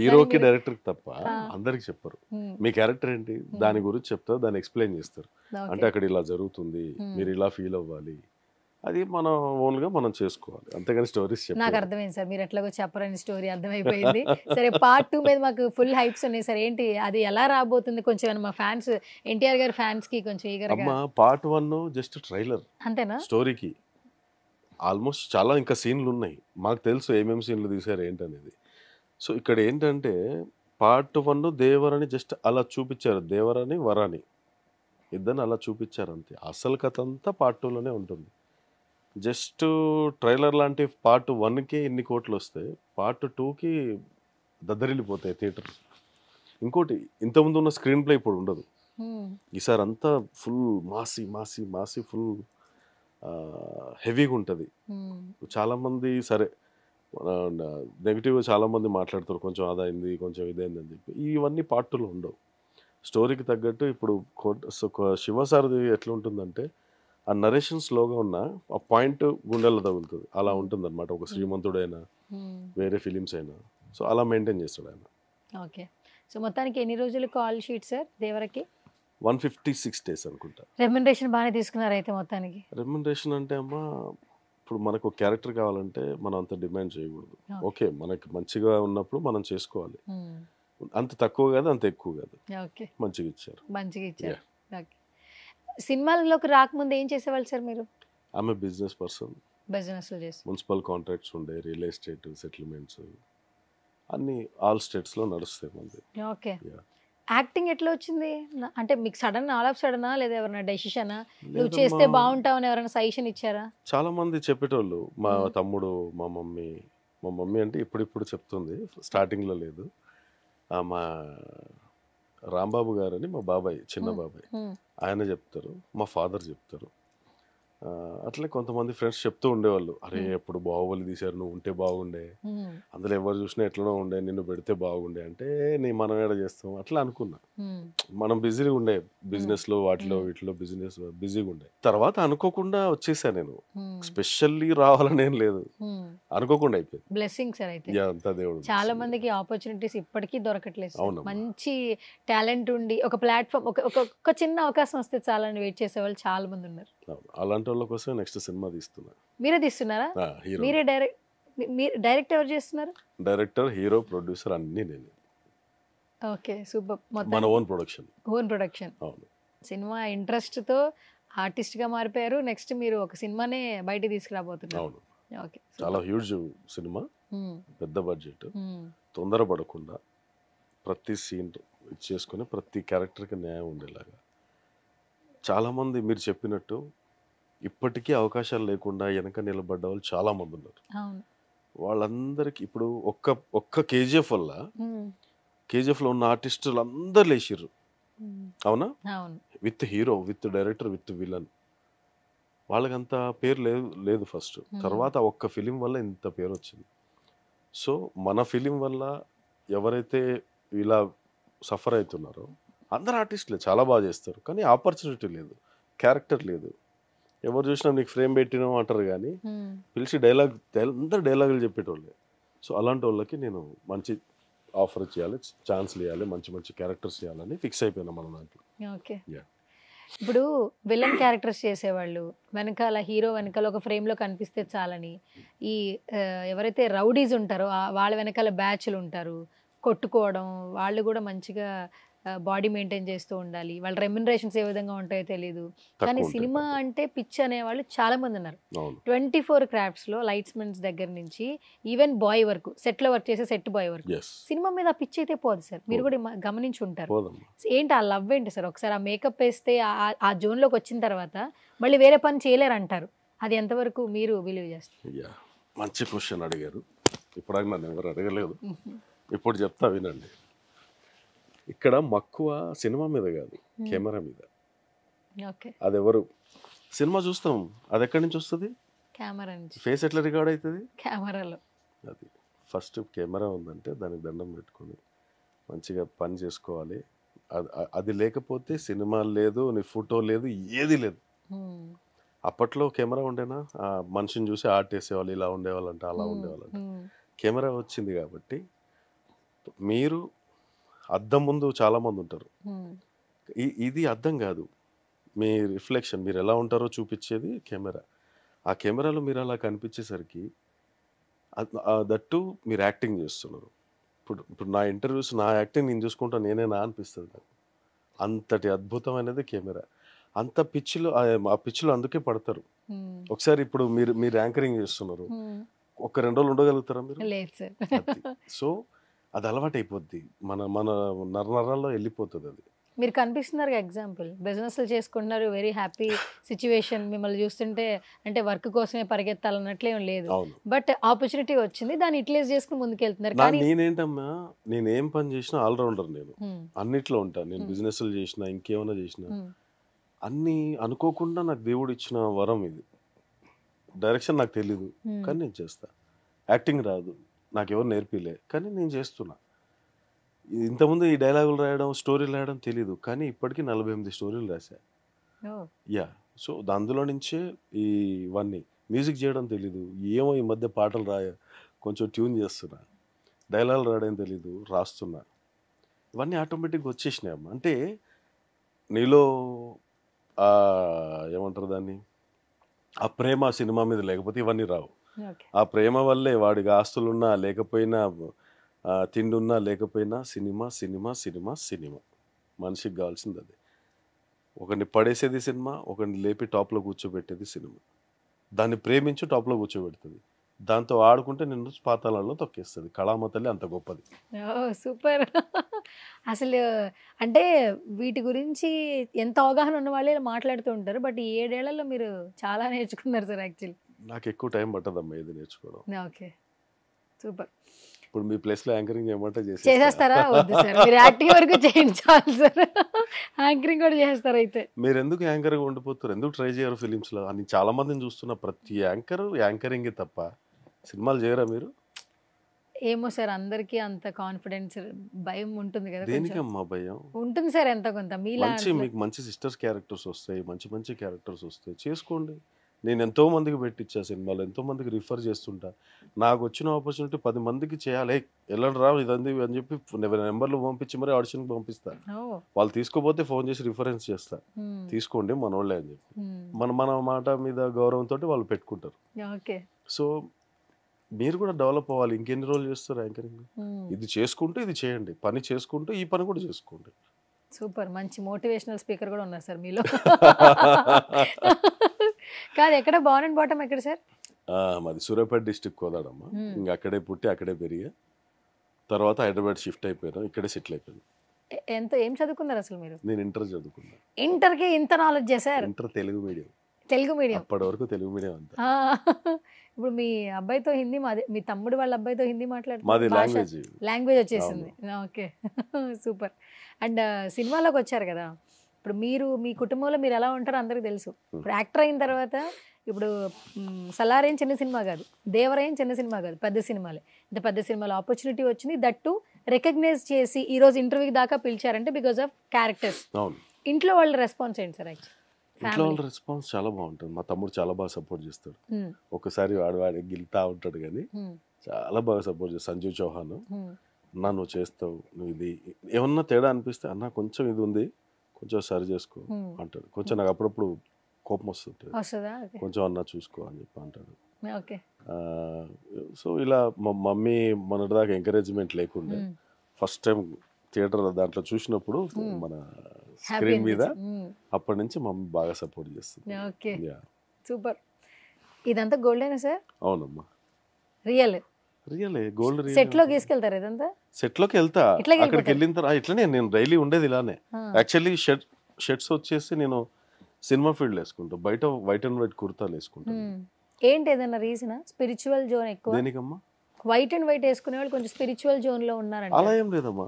హీరోకి డైరెక్టర్కి తప్ప అందరికి చెప్పరు. మీ క్యారెక్టర్ ఏంటి దాని గురించి చెప్తారు, దాన్ని ఎక్స్ప్లెయిన్ చేస్తారు. అంటే అక్కడ ఇలా జరుగుతుంది, మీరు ఇలా ఫీల్ అవ్వాలి, అది మనం ఓన్ గా మనం చేసుకోవాలి. అంతేగాని స్టోరీస్ నాకు అర్థమైంది సార్, మీరు ఎట్లాగో చెప్పరని స్టోరీ అర్థమైపోయింది. సరే పార్ట్ 2 మీద మాకు ఫుల్ హైప్స్ ఉన్నాయి సార్. ఏంటి అది ఎలా రాబోతుంది? కొంచెం మా ఫ్యాన్స్, ఎన్టీఆర్ గారి ఫ్యాన్స్ కి కొంచెం ఈగర్ గా. పార్ట్ 1 జస్ట్ ట్రైలర్ అంతేనా? స్టోరీకి ఆల్మోస్ట్ చాలా ఇంకా సీన్లు ఉన్నాయి. మాకు తెలుసు ఏమేమి సీన్లు తీసారు ఏంటనేది. సో ఇక్కడ ఏంటంటే పార్ట్ 1 దేవరని జస్ట్ అలా చూపించారు, దేవరని వరాని ఇద్దరిని అలా చూపించారు అంతే. అసలు కథ అంతా పార్ట్ 2లోనే ఉంటుంది. జస్ట్ ట్రైలర్ లాంటి పార్ట్ 1కి ఇన్ని కోట్లు వస్తాయి, పార్ట్ 2కి దద్దరిల్లిపోతాయి థియేటర్. ఇంకోటి ఇంతకుముందు ఉన్న స్క్రీన్ ప్లే ఇప్పుడు ఉండదు. ఈసారి అంతా ఫుల్ మాసి మాసి మాసి ఫుల్ హెవీగా ఉంటుంది. చాలామంది సరే నెగిటివ్ చాలామంది మాట్లాడతారు, కొంచెం అదైంది కొంచెం ఇదైంది అని చెప్పి. ఇవన్నీ పార్ట్ 2లో ఉండవు. స్టోరీకి తగ్గట్టు ఇప్పుడు శివ సార్ది ఎట్లా ఉంటుందంటే ఆ నరేషన్ స్లోగా ఉన్న ఆ పాయింట్ గుండెల్లో తగులుతుంది. అలా ఉంటుంది అనమాట. ఒక శ్రీమంతుడైనా వేరే ఫిలిమ్స్ అయినా సో అలా మెయింటైన్ చేస్తాడు ఆయన. ఓకే. సో మొత్తానికి ఎన్ని రోజులు కాల్ షీట్ సార్ దేవరకి? 156 days అనుకుంటా. రెమ్యునరేషన్ బాగానే తీసుకున్నారు అయితే మొత్తానికి? రెమ్యునరేషన్ అంటే అమ్మా ఇప్పుడు మనకు క్యారెక్టర్ కావాలంటే మనం అంత డిమాండ్ చేయకూడదు. ఓకే మనకి మంచిగా ఉన్నప్పుడు మనం చేసుకోవాలి. అంత తక్కువ కాదు అంత ఎక్కువ కాదు. ఓకే, మంచిగా ఇచ్చారు. ఓకే. సినిమాల్లోకి రాకముందు ఏం చేసేవాళ్ళు సార్ మీరు? ఆమె బిజినెస్ పర్సన్. బిజినెస్ చేసి మున్సిపల్ కాంట్రాక్ట్స్ ఉండే, రియల్ ఎస్టేట్ సెటిల్మెంట్స్ అన్ని ఆల్ స్టేట్స్ లో నడుస్తాయి మంది. ఓకే. యాక్టింగ్ ఎట్లా వచ్చింది? అంటే మీకు సడన్ ఆల్ ఆఫ్ సడనా లేదా ఎవరైనా డెసిషనా? నువ్వు చేస్తే బాగుంటావని ఎవరైనా సజెషన్ ఇచ్చారా? చాలా మంది చెప్పేటోళ్ళు. మా తమ్ముడు, మా మమ్మీ అంటే ఇప్పుడు చెప్తుంది, స్టార్టింగ్ లో లేదు. మా రాంబాబు గారని మా బాబాయ్, చిన్న బాబాయ్, ఆయన చెప్తారు, మా ఫాదర్ చెప్తారు. అట్లే కొంతమంది ఫ్రెండ్స్ చెప్తూ ఉండేవాళ్ళు, అరే ఎప్పుడు బాహుబలి తీశారు, నువ్వు ఉంటే బాగుండే, అందులో ఎవరు చూసినా ఎట్లనో ఉండే, నిన్ను పెడితే బాగుండే అంటే మనం ఏడ చేస్తాం అట్లా అనుకున్నా. మనం బిజీగా ఉండే బిజినెస్ లో వాటిలో వీటిలో బిజీగా ఉండే. తర్వాత అనుకోకుండా వచ్చేసా నేను. స్పెషల్లీ రావాలని ఏం లేదు, అనుకోకుండా అయిపోయింది. Blessing sir. అయితే అంతా దేవుడు. చాలా మందికి ఆపర్చునిటీస్ ఇప్పటికీ దొరకట్లేదు. మంచి టాలెంట్ ఉండి ఒక ప్లాట్ఫామ్, ఒక చిన్న అవకాశం వస్తే చాలా వెయిట్ చేసే వాళ్ళు చాలా మంది ఉన్నారు. అలాంటి వాళ్ళ కోసం నెక్స్ట్ సినిమా తీస్తున్నా. మీరే తీస్తున్నారా? మీరే డైరెక్ట్ ఎవరు చేస్తున్నారు? డైరెక్టర్, హీరో, ప్రొడ్యూసర్ అన్ని నేను. Okay, super. మన ఓన్ ప్రొడక్షన్. అవును. సినిమా ఇంట్రెస్ట్ తో ఆర్టిస్ట్ గా మారిపోయారు. నెక్స్ట్ మీరు ఒక సినిమానే బయట తీసుకురాబోతున్నారు. అవును. ఓకే. చాలా హ్యూజ్ సినిమా, పెద్ద బడ్జెట్. తొందరపడకుండా ప్రతి సీన్ ఇచ్చేసుకుని ప్రతి క్యారెక్టర్కి న్యాయం ఉండేలాగా. చాలామంది మీరు చెప్పినట్టు ఇప్పటికీ అవకాశాలు లేకుండా వెనక నిలబడ్డ వాళ్ళు చాలా మంది ఉన్నారు. వాళ్ళందరికీ ఇప్పుడు ఒక్క కేజీఎఫ్ వల్ల, కేజీఎఫ్ లో ఉన్న ఆర్టిస్టులు అందరు లేచిర్రు. అవునా? With hero, with director, with villain. వాళ్ళకంత పేరు లేదు ఫస్ట్. తర్వాత ఒక్క ఫిలిం వల్ల ఇంత పేరు వచ్చింది. సో మన ఫిలిం వల్ల ఎవరైతే ఇలా సఫర్ అవుతున్నారో అందరు ఆర్టిస్టులే చాలా బాగా చేస్తారు, కానీ ఆపర్చునిటీ లేదు, క్యారెక్టర్ లేదు. ఎవరు చూసినా నీకు ఫ్రేమ్ పెట్టినాం అంటారు, కానీ పిలిచి డైలాగ్ అందరు డైలాగులు చెప్పేటోళ్ళే. సో అలాంటి వాళ్ళకి నేను మంచి ఆఫర్ చేయాలి, ఛాన్స్లు ఇవ్వాలి, మంచి మంచి క్యారెక్టర్స్ చేయాలని ఫిక్స్ అయిపోయినా మన దాంట్లో. ఓకే. ఇప్పుడు విలన్ క్యారెక్టర్స్ చేసేవాళ్ళు వెనకాల హీరో వెనకాల ఒక ఫ్రేమ్లో కనిపిస్తే చాలని, ఈ ఎవరైతే రౌడీస్ ఉంటారో వాళ్ళ వెనకాల బ్యాచ్లు ఉంటారు, కొట్టుకోవడం, వాళ్ళు కూడా మంచిగా బాడీ మెయింటైన్ చేస్తూ ఉండాలి, వాళ్ళ రెమ్యునరేషన్స్ ఏ విధంగా ఉంటాయో తెలియదు. కానీ సినిమా అంటే పిచ్ అనేవాళ్ళు చాలా మంది ఉన్నారు. 24 క్రాఫ్ట్స్లో లైట్స్మెన్స్ దగ్గర నుంచి ఈవెన్ బాయ్ వరకు, సెట్లో వర్క్ చేసే సెట్ బాయ్ వరకు సినిమా మీద పిచ్ అయితే పోదు సార్. మీరు కూడా గమనించి ఉంటారు. ఏంటి ఆ లవ్ ఏంటి సార్? ఒకసారి ఆ మేకప్ వేస్తే ఆ జోన్లోకి వచ్చిన తర్వాత మళ్ళీ వేరే పని చేయలేరు అంటారు. అది ఎంతవరకు మీరు బిలీవ్ చేస్తారు? మంచి క్వశ్చన్ అడిగారు. ఇప్పుడు నన్ను ఎవరు అడగలేదు, ఇప్పుడు చెప్తా వినండి. ఇక్కడ మక్కువ సినిమా మీద కాదు, కెమెరా మీద. అది ఎవరు సినిమా చూస్తాం, అది ఎక్కడి నుంచి వస్తుంది? కెమెరా నుంచి. ఫేస్ ఎట్లా రికార్డ్ అవుతుంది? కెమెరాలో. అది ఫస్ట్ కెమెరా ఉందంటే దానికి దండం పెట్టుకొని మంచిగా పని చేసుకోవాలి. అది లేకపోతే సినిమా లేదు, నీ ఫోటో లేదు, ఏది లేదు. అప్పట్లో కెమెరా ఉండేనా, మనిషిని చూసి ఆర్ట్ వేసేవాళ్ళు, ఇలా ఉండేవాళ్ళంట, అలా ఉండేవాళ్ళంట. కెమెరా వచ్చింది కాబట్టి మీరు అద్దం ముందు చాలా మంది ఉంటారు, ఇది అద్దం కాదు, మీ రిఫ్లెక్షన్, మీరు ఎలా ఉంటారో చూపించేది కెమెరా. ఆ కెమెరాలో మీరు అలా కనిపించేసరికి దట్టు మీరు యాక్టింగ్ చేస్తున్నారు. ఇప్పుడు నా ఇంటర్వ్యూస్, నా యాక్టింగ్ నేను చూసుకుంటా నేనేనా అనిపిస్తుంది నాకు. అంతటి అద్భుతమైనది కెమెరా. అంత పిచ్చిలో, ఆ పిచ్చిలో అందుకే పడతారు. ఒకసారి ఇప్పుడు మీరు యాంకరింగ్ చేస్తున్నారు, ఒక 2 రోజులు ఉండగలుగుతారా మీరు? సో అది అలవాటు అయిపోద్ది, మన నరాల్లో వెళ్ళిపోతుంది అది. మీరు కనిపిస్తున్నారు ఎగ్జాంపుల్, బిజినెస్లు చేసుకుంటున్నారు, వెరీ హ్యాపీ సిచ్యువేషన్. మిమ్మల్ని చూస్తుంటే అంటే వర్క్ కోసమే పరిగెత్తాలన్నట్లే లేదు, బట్ ఆపర్చునిటీ వచ్చింది, దాన్ని యూటిలైజ్ చేసుకుని ముందుకెళ్తున్నారు. నేనేంటమ్మా, నేనేం పని చేసినా ఆల్రౌండర్, నేను అన్నిట్లో ఉంటాను. నేను బిజినెస్లు చేసినా, ఇంకేమైనా చేసినా, అన్నీ అనుకోకుండా నాకు దేవుడు ఇచ్చిన వరం ఇది. డైరెక్షన్ నాకు తెలీదు, కానీ నేను చేస్తా. యాక్టింగ్ రాదు, నాకు ఎవరు నేర్పిలే, కానీ నేను చేస్తున్నా. ఇంతకుముందు ఈ డైలాగులు రాయడం, స్టోరీలు రాయడం తెలీదు, కానీ ఇప్పటికీ 48 స్టోరీలు రాశా. సో అందులో నుంచే ఇవన్నీ. మ్యూజిక్ చేయడం తెలీదు, ఏమో ఈ మధ్య పాటలు కొంచెం ట్యూన్ చేస్తున్నా. డైలాగులు రాయడం తెలీదు, రాస్తున్నా. ఇవన్నీ ఆటోమేటిక్గా వచ్చేసినాయి అమ్మ. అంటే నీలో ఏమంటారు దాన్ని, ఆ ప్రేమ సినిమా మీద లేకపోతే ఇవన్నీ రావు. ఆ ప్రేమ వల్లే వాడికి ఆస్తులున్నా లేకపోయినా, తిండి ఉన్నా లేకపోయినా, సినిమా సినిమా సినిమా సినిమా. మనిషికి కావాల్సింది అదే. ఒకరిని పడేసేది సినిమా, ఒకరిని లేపి టాప్లో కూర్చోబెట్టేది సినిమా. దాన్ని ప్రేమించి టాప్లో కూర్చోబెడుతుంది, దాంతో ఆడుకుంటే నిన్ను పాతాళంలో తొక్కేస్తుంది. కళామ తల్లి అంత గొప్పది. సూపర్. అసలు అంటే వీటి గురించి ఎంత అవగాహన ఉన్న వాళ్ళే మాట్లాడుతూ ఉంటారు, బట్ ఈ 7 ఏళ్లలో మీరు చాలా నేర్చుకున్నారు సార్. యాక్చువల్లీ నాకు ఎక్కువ టైం పట్టదమ్మా ఇది నేర్చుకోవడం. Okay, super. ఇప్పుడు మీ ప్లేస్లో యాంకరింగ్ చేయమంటే చేసేస్తారా? వద్దు సార్, మీరు యాక్టింగ్ వరకు చేయించాలి సార్, యాంకరింగ్ కూడా చేస్తారు. అయితే మీరు ఎందుకు యాంకర్గా ఉండిపోతారు, ఎందుకు ట్రై చేయరు ఫిలిమ్స్లో అని చాలా మందిని చూస్తున్నా. ప్రతి యాంకరింగ్ తప్ప సినిమాలు చేయరా మీరు? ఏమో సార్, అందరికీ అంత కాన్ఫిడెన్స్, భయం ఉంటుంది కదా. దేనికమ్మా భయం? ఉంటుంది సార్ ఎంతో కొంత. మీకు మంచి సిస్టర్స్ క్యారెక్టర్స్ వస్తాయి, మంచి మంచి క్యారెక్టర్స్ వస్తాయి, చేసుకోండి. నేను ఎంతో మందికి పెట్టించా సినిమాలు, ఎంతో మందికి రిఫర్ చేస్తుంటా. నాకు వచ్చిన ఆపర్చునిటీ 10 మందికి చేయాలి, వెళ్ళండి రా ఇదంది అని చెప్పి నెంబర్లు పంపించి మరి ఆడిషన్కి పంపిస్తా. వాళ్ళు తీసుకోపోతే ఫోన్ చేసి రిఫరెన్స్ చేస్తా, తీసుకోండి మనోళ్ళే అని చెప్పి. మన మాట మీద గౌరవంతో వాళ్ళు పెట్టుకుంటారు. సో మీరు కూడా డెవలప్ అవ్వాలి. ఇంకెన్ని రోజులు చేస్తారు యాంకరింగ్? ఇది చేసుకుంటూ ఇది చేయండి, పని చేసుకుంటూ ఈ పని కూడా చేసుకోండి. సూపర్, మంచి మోటివేషనల్ స్పీకర్ కూడా ఉన్నారు సార్ మీలో. కాదు, ఎక్కడ బాన్ అండ్ బాటమ్ ఎక్కడ సార్? మాది సూర్యాపేట డిస్ట్రిక్ట్ కోదాడమ్మ. ఇంకా అక్కడే పుట్టి అక్కడే పెరిగా, తర్వాత హైదరాబాద్ షిఫ్ట్ అయిపోయాను, ఇక్కడే సెటిల్ అయిపోయాను. ఏం చదువుకున్నారు అసలు మీరు? నేను ఇంటర్ చదువుకున్నాను. ఇంటర్కి ఇంత నాలెడ్జ్ చేశారు? Inter Telugu medium. Telugu medium అప్పటి వరకు తెలుగు మీడియం అంతా. ఇప్పుడు మీ అబ్బాయితో హిందీ, మీ తమ్ముడు వాళ్ళ అబ్బాయితో హిందీ మాట్లాడుతున్నారు, లాంగ్వేజ్ వచ్చేసింది. Okay, super. అండ్ సినిమాలోకి వచ్చారు కదా, ఇప్పుడు మీరు మీ కుటుంబంలో మీరు ఎలా ఉంటారో అందరికీ తెలుసు. ఇప్పుడు యాక్టర్ అయిన తర్వాత, ఇప్పుడు సలారేం చిన్న సినిమా కాదు, దేవరేం చిన్న సినిమా కాదు, పెద్ద సినిమాలే. ఇంత పెద్ద సినిమాలో ఆపర్చునిటీ వచ్చింది, దట్టు రికగ్నైజ్ చేసి ఈ రోజు ఇంటర్వ్యూ దాకా పిలిచారంటే బికాస్ ఆఫ్ క్యారెక్టర్స్. అవును. ఇంట్లో వాళ్ళ రెస్పాన్స్ ఏంటి సార్? ఇంట్లో వాళ్ళ రెస్పాన్స్ చాలా బాగుంటుంది. మా తమ్ముడు చాలా బాగా సపోర్ట్ చేస్తాడు. ఒకసారి వాడి గిల్తా ఉంటాడు కానీ చాలా బాగా సపోర్ట్ చేస్తాడు. సంజీవ్ చౌహాన్, అన్నా నువ్వు చేస్తావు, నువ్వు ఇది ఏమన్నా తేడా అనిపిస్తే అన్న కొంచెం ఇది ఉంది కొంచెం సరి చేసుకో అంటాడు. కొంచెం నాకు అప్పుడప్పుడు కోపం వస్తుంటుంది, కొంచెం అన్నా చూసుకో అని చెప్పి అంటాడు. సో ఇలా మా మమ్మీ మొన్నటిదాకా ఎంకరేజ్మెంట్ లేకుండే ఫస్ట్ టైం థియేటర్ దాంట్లో చూసినప్పుడు మన స్క్రీన్ మీద అప్పటి నుంచి మమ్మీ బాగా సపోర్ట్ చేస్తుంది. సూపర్. ఇదంతా గోల్డేనా సార్? అవునమ్మా, రియల్ గోల్డ్. సెట్ లోకి తీసుకెళ్తారు ఇదంతా? సెట్ లోకి వెళ్తా, అక్కడికి వెళ్ళిన తర్వాత ఇట్లనే నేను డైలీ ఉండేది ఇలానే. యాక్చువల్లీ షర్ట్స్ వచ్చేసి నేను సినిమా ఫీల్డ్ వేసుకుంటా, బయట వైట్ అండ్ వైట్ కుర్తాలు వేసుకుంటా. ఏంటి ఏదైనా రీజన్? స్పిరిచువల్ జోన్ ఎక్కువ. దేనికమ్మా? వైట్ అండ్ వైట్ వేసుకునే వాళ్ళు కొంచెం స్పిరిచువల్ జోన్ లో ఉన్నారంట. అలా ఏం లేదమ్మా,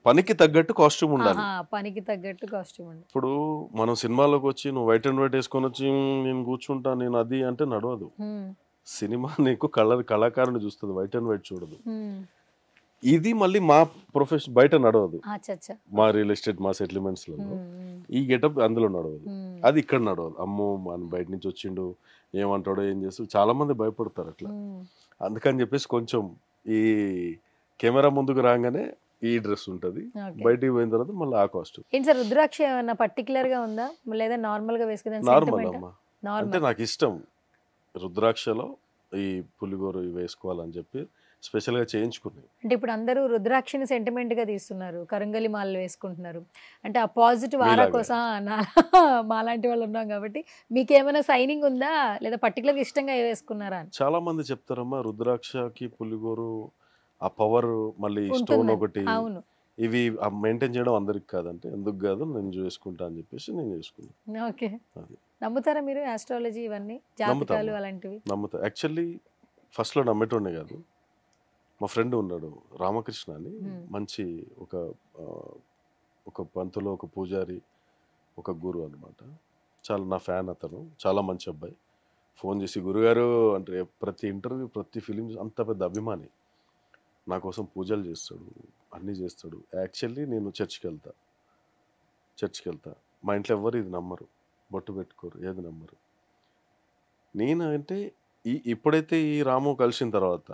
పనికి తగ్గట్టు కాస్ట్యూమ్ ఉండాలి. పనికి తగ్గట్టు కాస్ట్యూమ్ ఉండాలి. ఇప్పుడు మనం సినిమాలోకి వచ్చి నువ్వు వైట్ అండ్ వైట్ వేసుకొని వచ్చి నేను కూర్చుంటా నేను అది అంటే నడవదు. సినిమా నీకు కళాకారుని చూస్తుంది, వైట్ అండ్ వైట్ చూడదు. ఇది మళ్ళీ మా ప్రొఫెషన్ బయట నడవదు. మా రియల్ ఎస్టేట్ మా సెటిల్మెంట్స్ లలో ఈ గెటప్ అందులో నడవదు, అది ఇక్కడ నడవదు. అమ్మో మన బయట నుంచి వచ్చిండు ఏమంటాడో ఏం చేస్తాడు, చాలా మంది భయపడతారు అట్లా. అందుకని చెప్పేసి కొంచెం ఈ కెమెరా ముందుకు రాగానే ఈ డ్రెస్ ఉంటది, బయటికి పోయిన తర్వాత మళ్ళీ ఆ కాస్ట్యూమ్. ఏంటి సార్ రుద్రాక్ష ఏమన్నా పర్టికులర్ గా ఉందా లేదా నార్మల్ గా వేసుకుందా? నార్మల్ అమ్మా, అంటే నాకు ఇష్టం రుద్రాక్షలో ఈ పులిగోరు వేసుకోవాలని చెప్పి స్పెషల్ గా చేయించుకున్నాయి. అంటే ఇప్పుడు అందరూ రుద్రాక్షని సెంటిమెంట్ గా తీస్తున్నారు, కరంగలి మాలలు వేసుకుంటున్నారు. అంటే ఆ పాజిటివ్ ఆరా కోసం మాలాంటి వాళ్ళు ఉన్నాం కాబట్టి మీకు ఏమైనా సైనింగ్ ఉందా లేదా పర్టికులర్ గా ఇష్టంగా వేసుకున్నారా? చాలా మంది చెప్తారమ్మా రుద్రాక్షకి పులిగోరు ఆ పవర్ మళ్ళీ స్టోన్ ఒకటి ఇవి మెయింటైన్ చేయడం అందరికి కాదంటే ఎందుకు కాదు నేను చేసుకుంటా అని చెప్పేసి నేను చేసుకున్నాను. ఓకే, నమ్ముతారా మీరు ఆస్ట్రాలజీ ఇవన్నీ జాతకాలు అలాంటివి? నమ్ముతా. యాక్చువల్లీ ఫస్ట్ లో నమ్మేటోనే కాదు. మా ఫ్రెండ్ ఉన్నాడు రామకృష్ణ అని, మంచి ఒక పంతులో ఒక పూజారి ఒక గురు అనమాట. చాలా నా ఫ్యాన్ అతను, చాలా మంచి అబ్బాయి. ఫోన్ చేసి గురుగారు అంటే ప్రతి ఇంటర్వ్యూ ప్రతి ఫిలిం అంత పెద్ద అభిమాని, నా కోసం పూజలు చేస్తాడు అన్నీ చేస్తాడు. యాక్చువల్లీ నేను చర్చ్కి వెళ్తా మా ఇంట్లో ఎవరు ఇది నమ్మరు, బొట్టు పెట్టుకోరు, ఏది నమ్మరు. నేను అంటే ఇప్పుడైతే ఈ రాము కలిసిన తర్వాత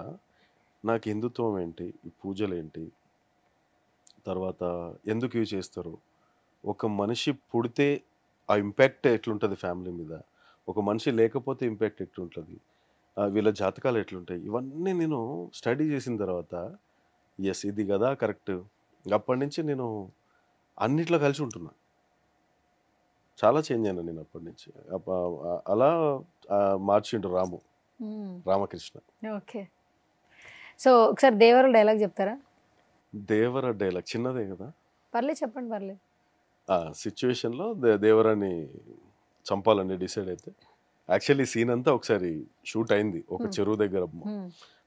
నాకు హిందుత్వం ఏంటి, ఈ పూజలు ఏంటి, తర్వాత ఎందుకు ఇవి చేస్తారు, ఒక మనిషి పుడితే ఆ ఇంపాక్ట్ ఎట్లుంటుంది ఫ్యామిలీ మీద, ఒక మనిషి లేకపోతే ఇంపాక్ట్ ఎట్లుంటుంది, వీళ్ళ జాతకాలు ఎట్లుంటాయి, ఇవన్నీ నేను స్టడీ చేసిన తర్వాత ఎస్ ఇది కదా కరెక్ట్. అప్పటి నుంచి నేను అన్నిట్లో కలిసి ఉంటున్నా, చాలా చేంజ్ అయినా నేను అప్పటి నుంచి. అలా మార్చిండు రామకృష్ణ. ఓకే, సో ఒకసారి దేవర డైలాగ్ చెప్తారా? దేవర డైలాగ్ చిన్నదే కదా, పర్లేదు చెప్పండి. పర్లేదు. సిచ్యువేషన్లో దేవరాని చంపాలని డిసైడ్ అయితే యాక్చువల్లీ సీన్ అంతా ఒకసారి షూట్ అయింది ఒక చెరువు దగ్గర.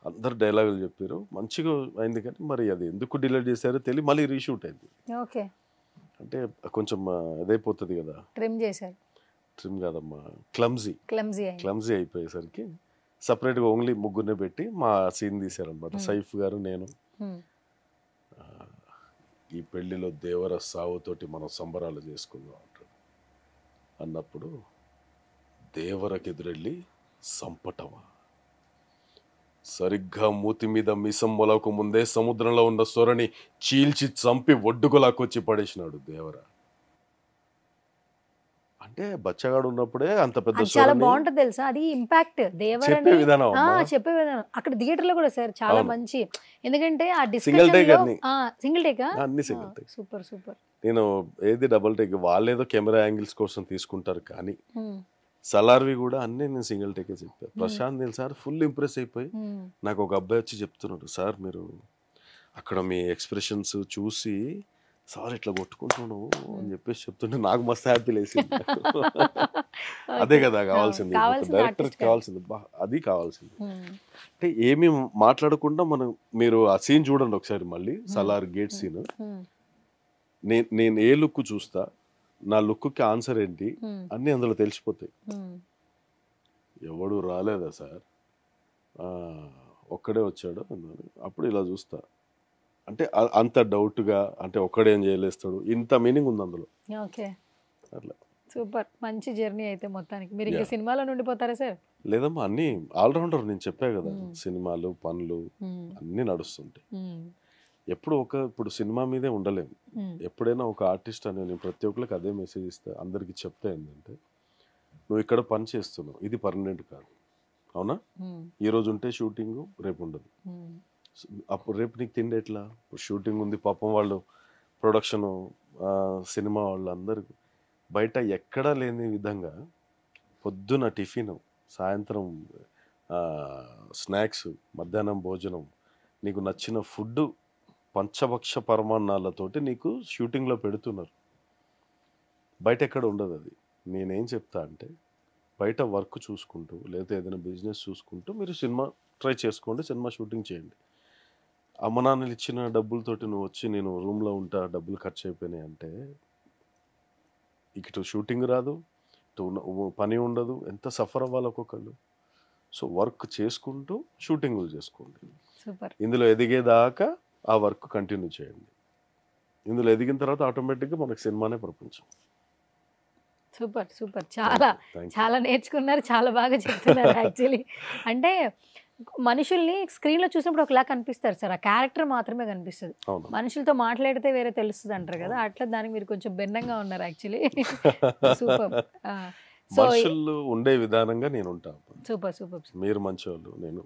అందరు డైలాగులు చెప్పారు, మంచిగా అయింది. కానీ మరి అది ఎందుకు డిలీట్ చేశారో తెలియ మళ్ళీ రీషూట్ అయింది. ఓకే, అంటే కొంచెం అదైపోతుంది కదా, ట్రిమ్ చేశారు. ట్రిమ్ కాదమ్మా, క్లమ్జీ అయిపోయేసరికి సపరేట్గా ఓన్లీ ముగ్గురినే పెట్టి మా సీన్ తీశారనమాట. సైఫ్ గారు నేను. ఈ పెళ్లిలో దేవర సావుతోటి మనం సంబరాలు చేసుకుందాం అంటాడు. అన్నప్పుడు దేవరకి ఎదురెళ్ళి సంపటమా, సరిగ్గా మూతి మీద మిసం మొలకు ముందే సముద్రంలో ఉన్న సొరని చీల్చి చంపి ఒడ్డుకులాకొచ్చి పడేసినాడు దేవర. అంటే బచ్చగాడు ఉన్నప్పుడే అంత పెద్ద చాలా బాగుంటది తెలుసా, అది ఇంపాక్ట్ చెప్పే విధానం అక్కడ థియేటర్ లో కూడా సార్ చాలా మంచి. ఎందుకంటే ఆ సింగిల్ టేక్ అన్ని సింగిల్ టేక్. Super super. నేను ఏది డబుల్ టేక్, వాళ్ళేదో కెమెరా యాంగిల్స్ కోసం తీసుకుంటారు కానీ సలార్వి కూడా అన్నీ నేను సింగిల్ టేకే చెప్పాను. Prashanth Neel sir full impress అయిపోయి నాకు ఒక అబ్బాయి వచ్చి చెప్తున్నాడు, సార్ మీరు అక్కడ మీ ఎక్స్ప్రెషన్స్ చూసి సార్ ఇట్లా కొట్టుకుంటున్నావు అని చెప్పేసి చెప్తుంటే నాకు మస్తు హ్యాపీ లేసింది. అదే కదా కావాల్సింది, డైరెక్టర్ కావాల్సింది, అది కావాల్సింది. అంటే ఏమి మాట్లాడకుండా మనం మీరు ఆ సీన్ చూడండి ఒకసారి మళ్ళీ, సలార్ గేట్ సీన్. నేను ఏ లుక్ చూస్తా, నా లుక్కి ఆన్సర్ ఏంటి అన్నీ అందులో తెలిసిపోతాయి. ఎవడు రాలేదా సార్, ఒక్కడే వచ్చాడు అప్పుడు ఇలా చూస్తా, అంటే అంత డౌట్గా, అంటే ఒక్కడేం చేయలేస్తాడు, ఇంత మీనింగ్ ఉంది అందులో. ఓకే, అట్లా సూపర్. మంచి జర్నీ అయితే మొత్తానికి. మీరు ఇంకా సినిమాలో ఉండిపోతారా సార్? లేదమ్మా, అన్నీ ఆల్రౌండర్. నేను చెప్పా కదా, సినిమాలు, పనులు అన్నీ నడుస్తుంటాయి. ఎప్పుడు ఇప్పుడు సినిమా మీదే ఉండలేము. ఎప్పుడైనా ఒక ఆర్టిస్ట్ అని నేను ప్రతి ఒక్కరికి అదే మెసేజ్ ఇస్తా, అందరికి చెప్తా, ఏంటంటే నువ్వు ఇక్కడ పని చేస్తున్నావు, ఇది పర్మనెంట్ కాదు. అవునా? ఈ రోజు ఉంటే షూటింగ్, రేపు ఉండదు. అప్పుడు రేపు నీకు తిండి ఎట్లా? ఇప్పుడు షూటింగ్ ఉంది, పాపం వాళ్ళు ప్రొడక్షను, సినిమా వాళ్ళు అందరూ బయట ఎక్కడా లేని విధంగా పొద్దున టిఫిన్, సాయంత్రం స్నాక్స్, మధ్యాహ్నం భోజనం, నీకు నచ్చిన ఫుడ్ పంచభక్ష పరమాన్నాలతోటి నీకు షూటింగ్లో పెడుతున్నారు. బయట ఎక్కడ ఉండదు అది. నేనేం చెప్తా అంటే, బయట వర్క్ చూసుకుంటూ లేదా ఏదైనా బిజినెస్ చూసుకుంటూ మీరు సినిమా ట్రై చేసుకోండి, సినిమా షూటింగ్ చేయండి. అమ్మ నాన్నలు ఇచ్చిన డబ్బులతోటి నువ్వు వచ్చి నేను రూమ్లో ఉంటా, డబ్బులు ఖర్చు అయిపోయినాయి అంటే ఇటు షూటింగ్ రాదు, ఇటు పని ఉండదు, ఎంత సఫర్ అవ్వాలి ఒక్కొక్కళ్ళు. సో వర్క్ చేసుకుంటూ షూటింగ్లు చేసుకోండి. ఇందులో ఎదిగేదాకా ఆ వర్క్ కంటిన్యూ చేయండి. ఇందులో ఎదిగిన తర్వాత ఆటోమేటిక్గా మనకు సినిమానే ప్రపంచం. Super super. చాలా చాలా నేర్చుకున్నారు, చాలా బాగా చెప్తున్నారు. యాక్చువల్లీ అంటే మనుషుల్ని స్క్రీన్లో చూసినప్పుడు ఒకలా కనిపిస్తారు సార్, ఆ క్యారెక్టర్ మాత్రమే కనిపిస్తుంది. మనుషులతో మాట్లాడితే వేరే తెలుస్తుంది అంటారు కదా, అట్లా దానికి మీరు కొంచెం భిన్నంగా ఉన్నారు యాక్చువల్లీ. సూపర్. మనుషులు ఉండే విధానంగా నేను ఉంటాను. Super super. మీరు మంచివాళ్ళు, నేను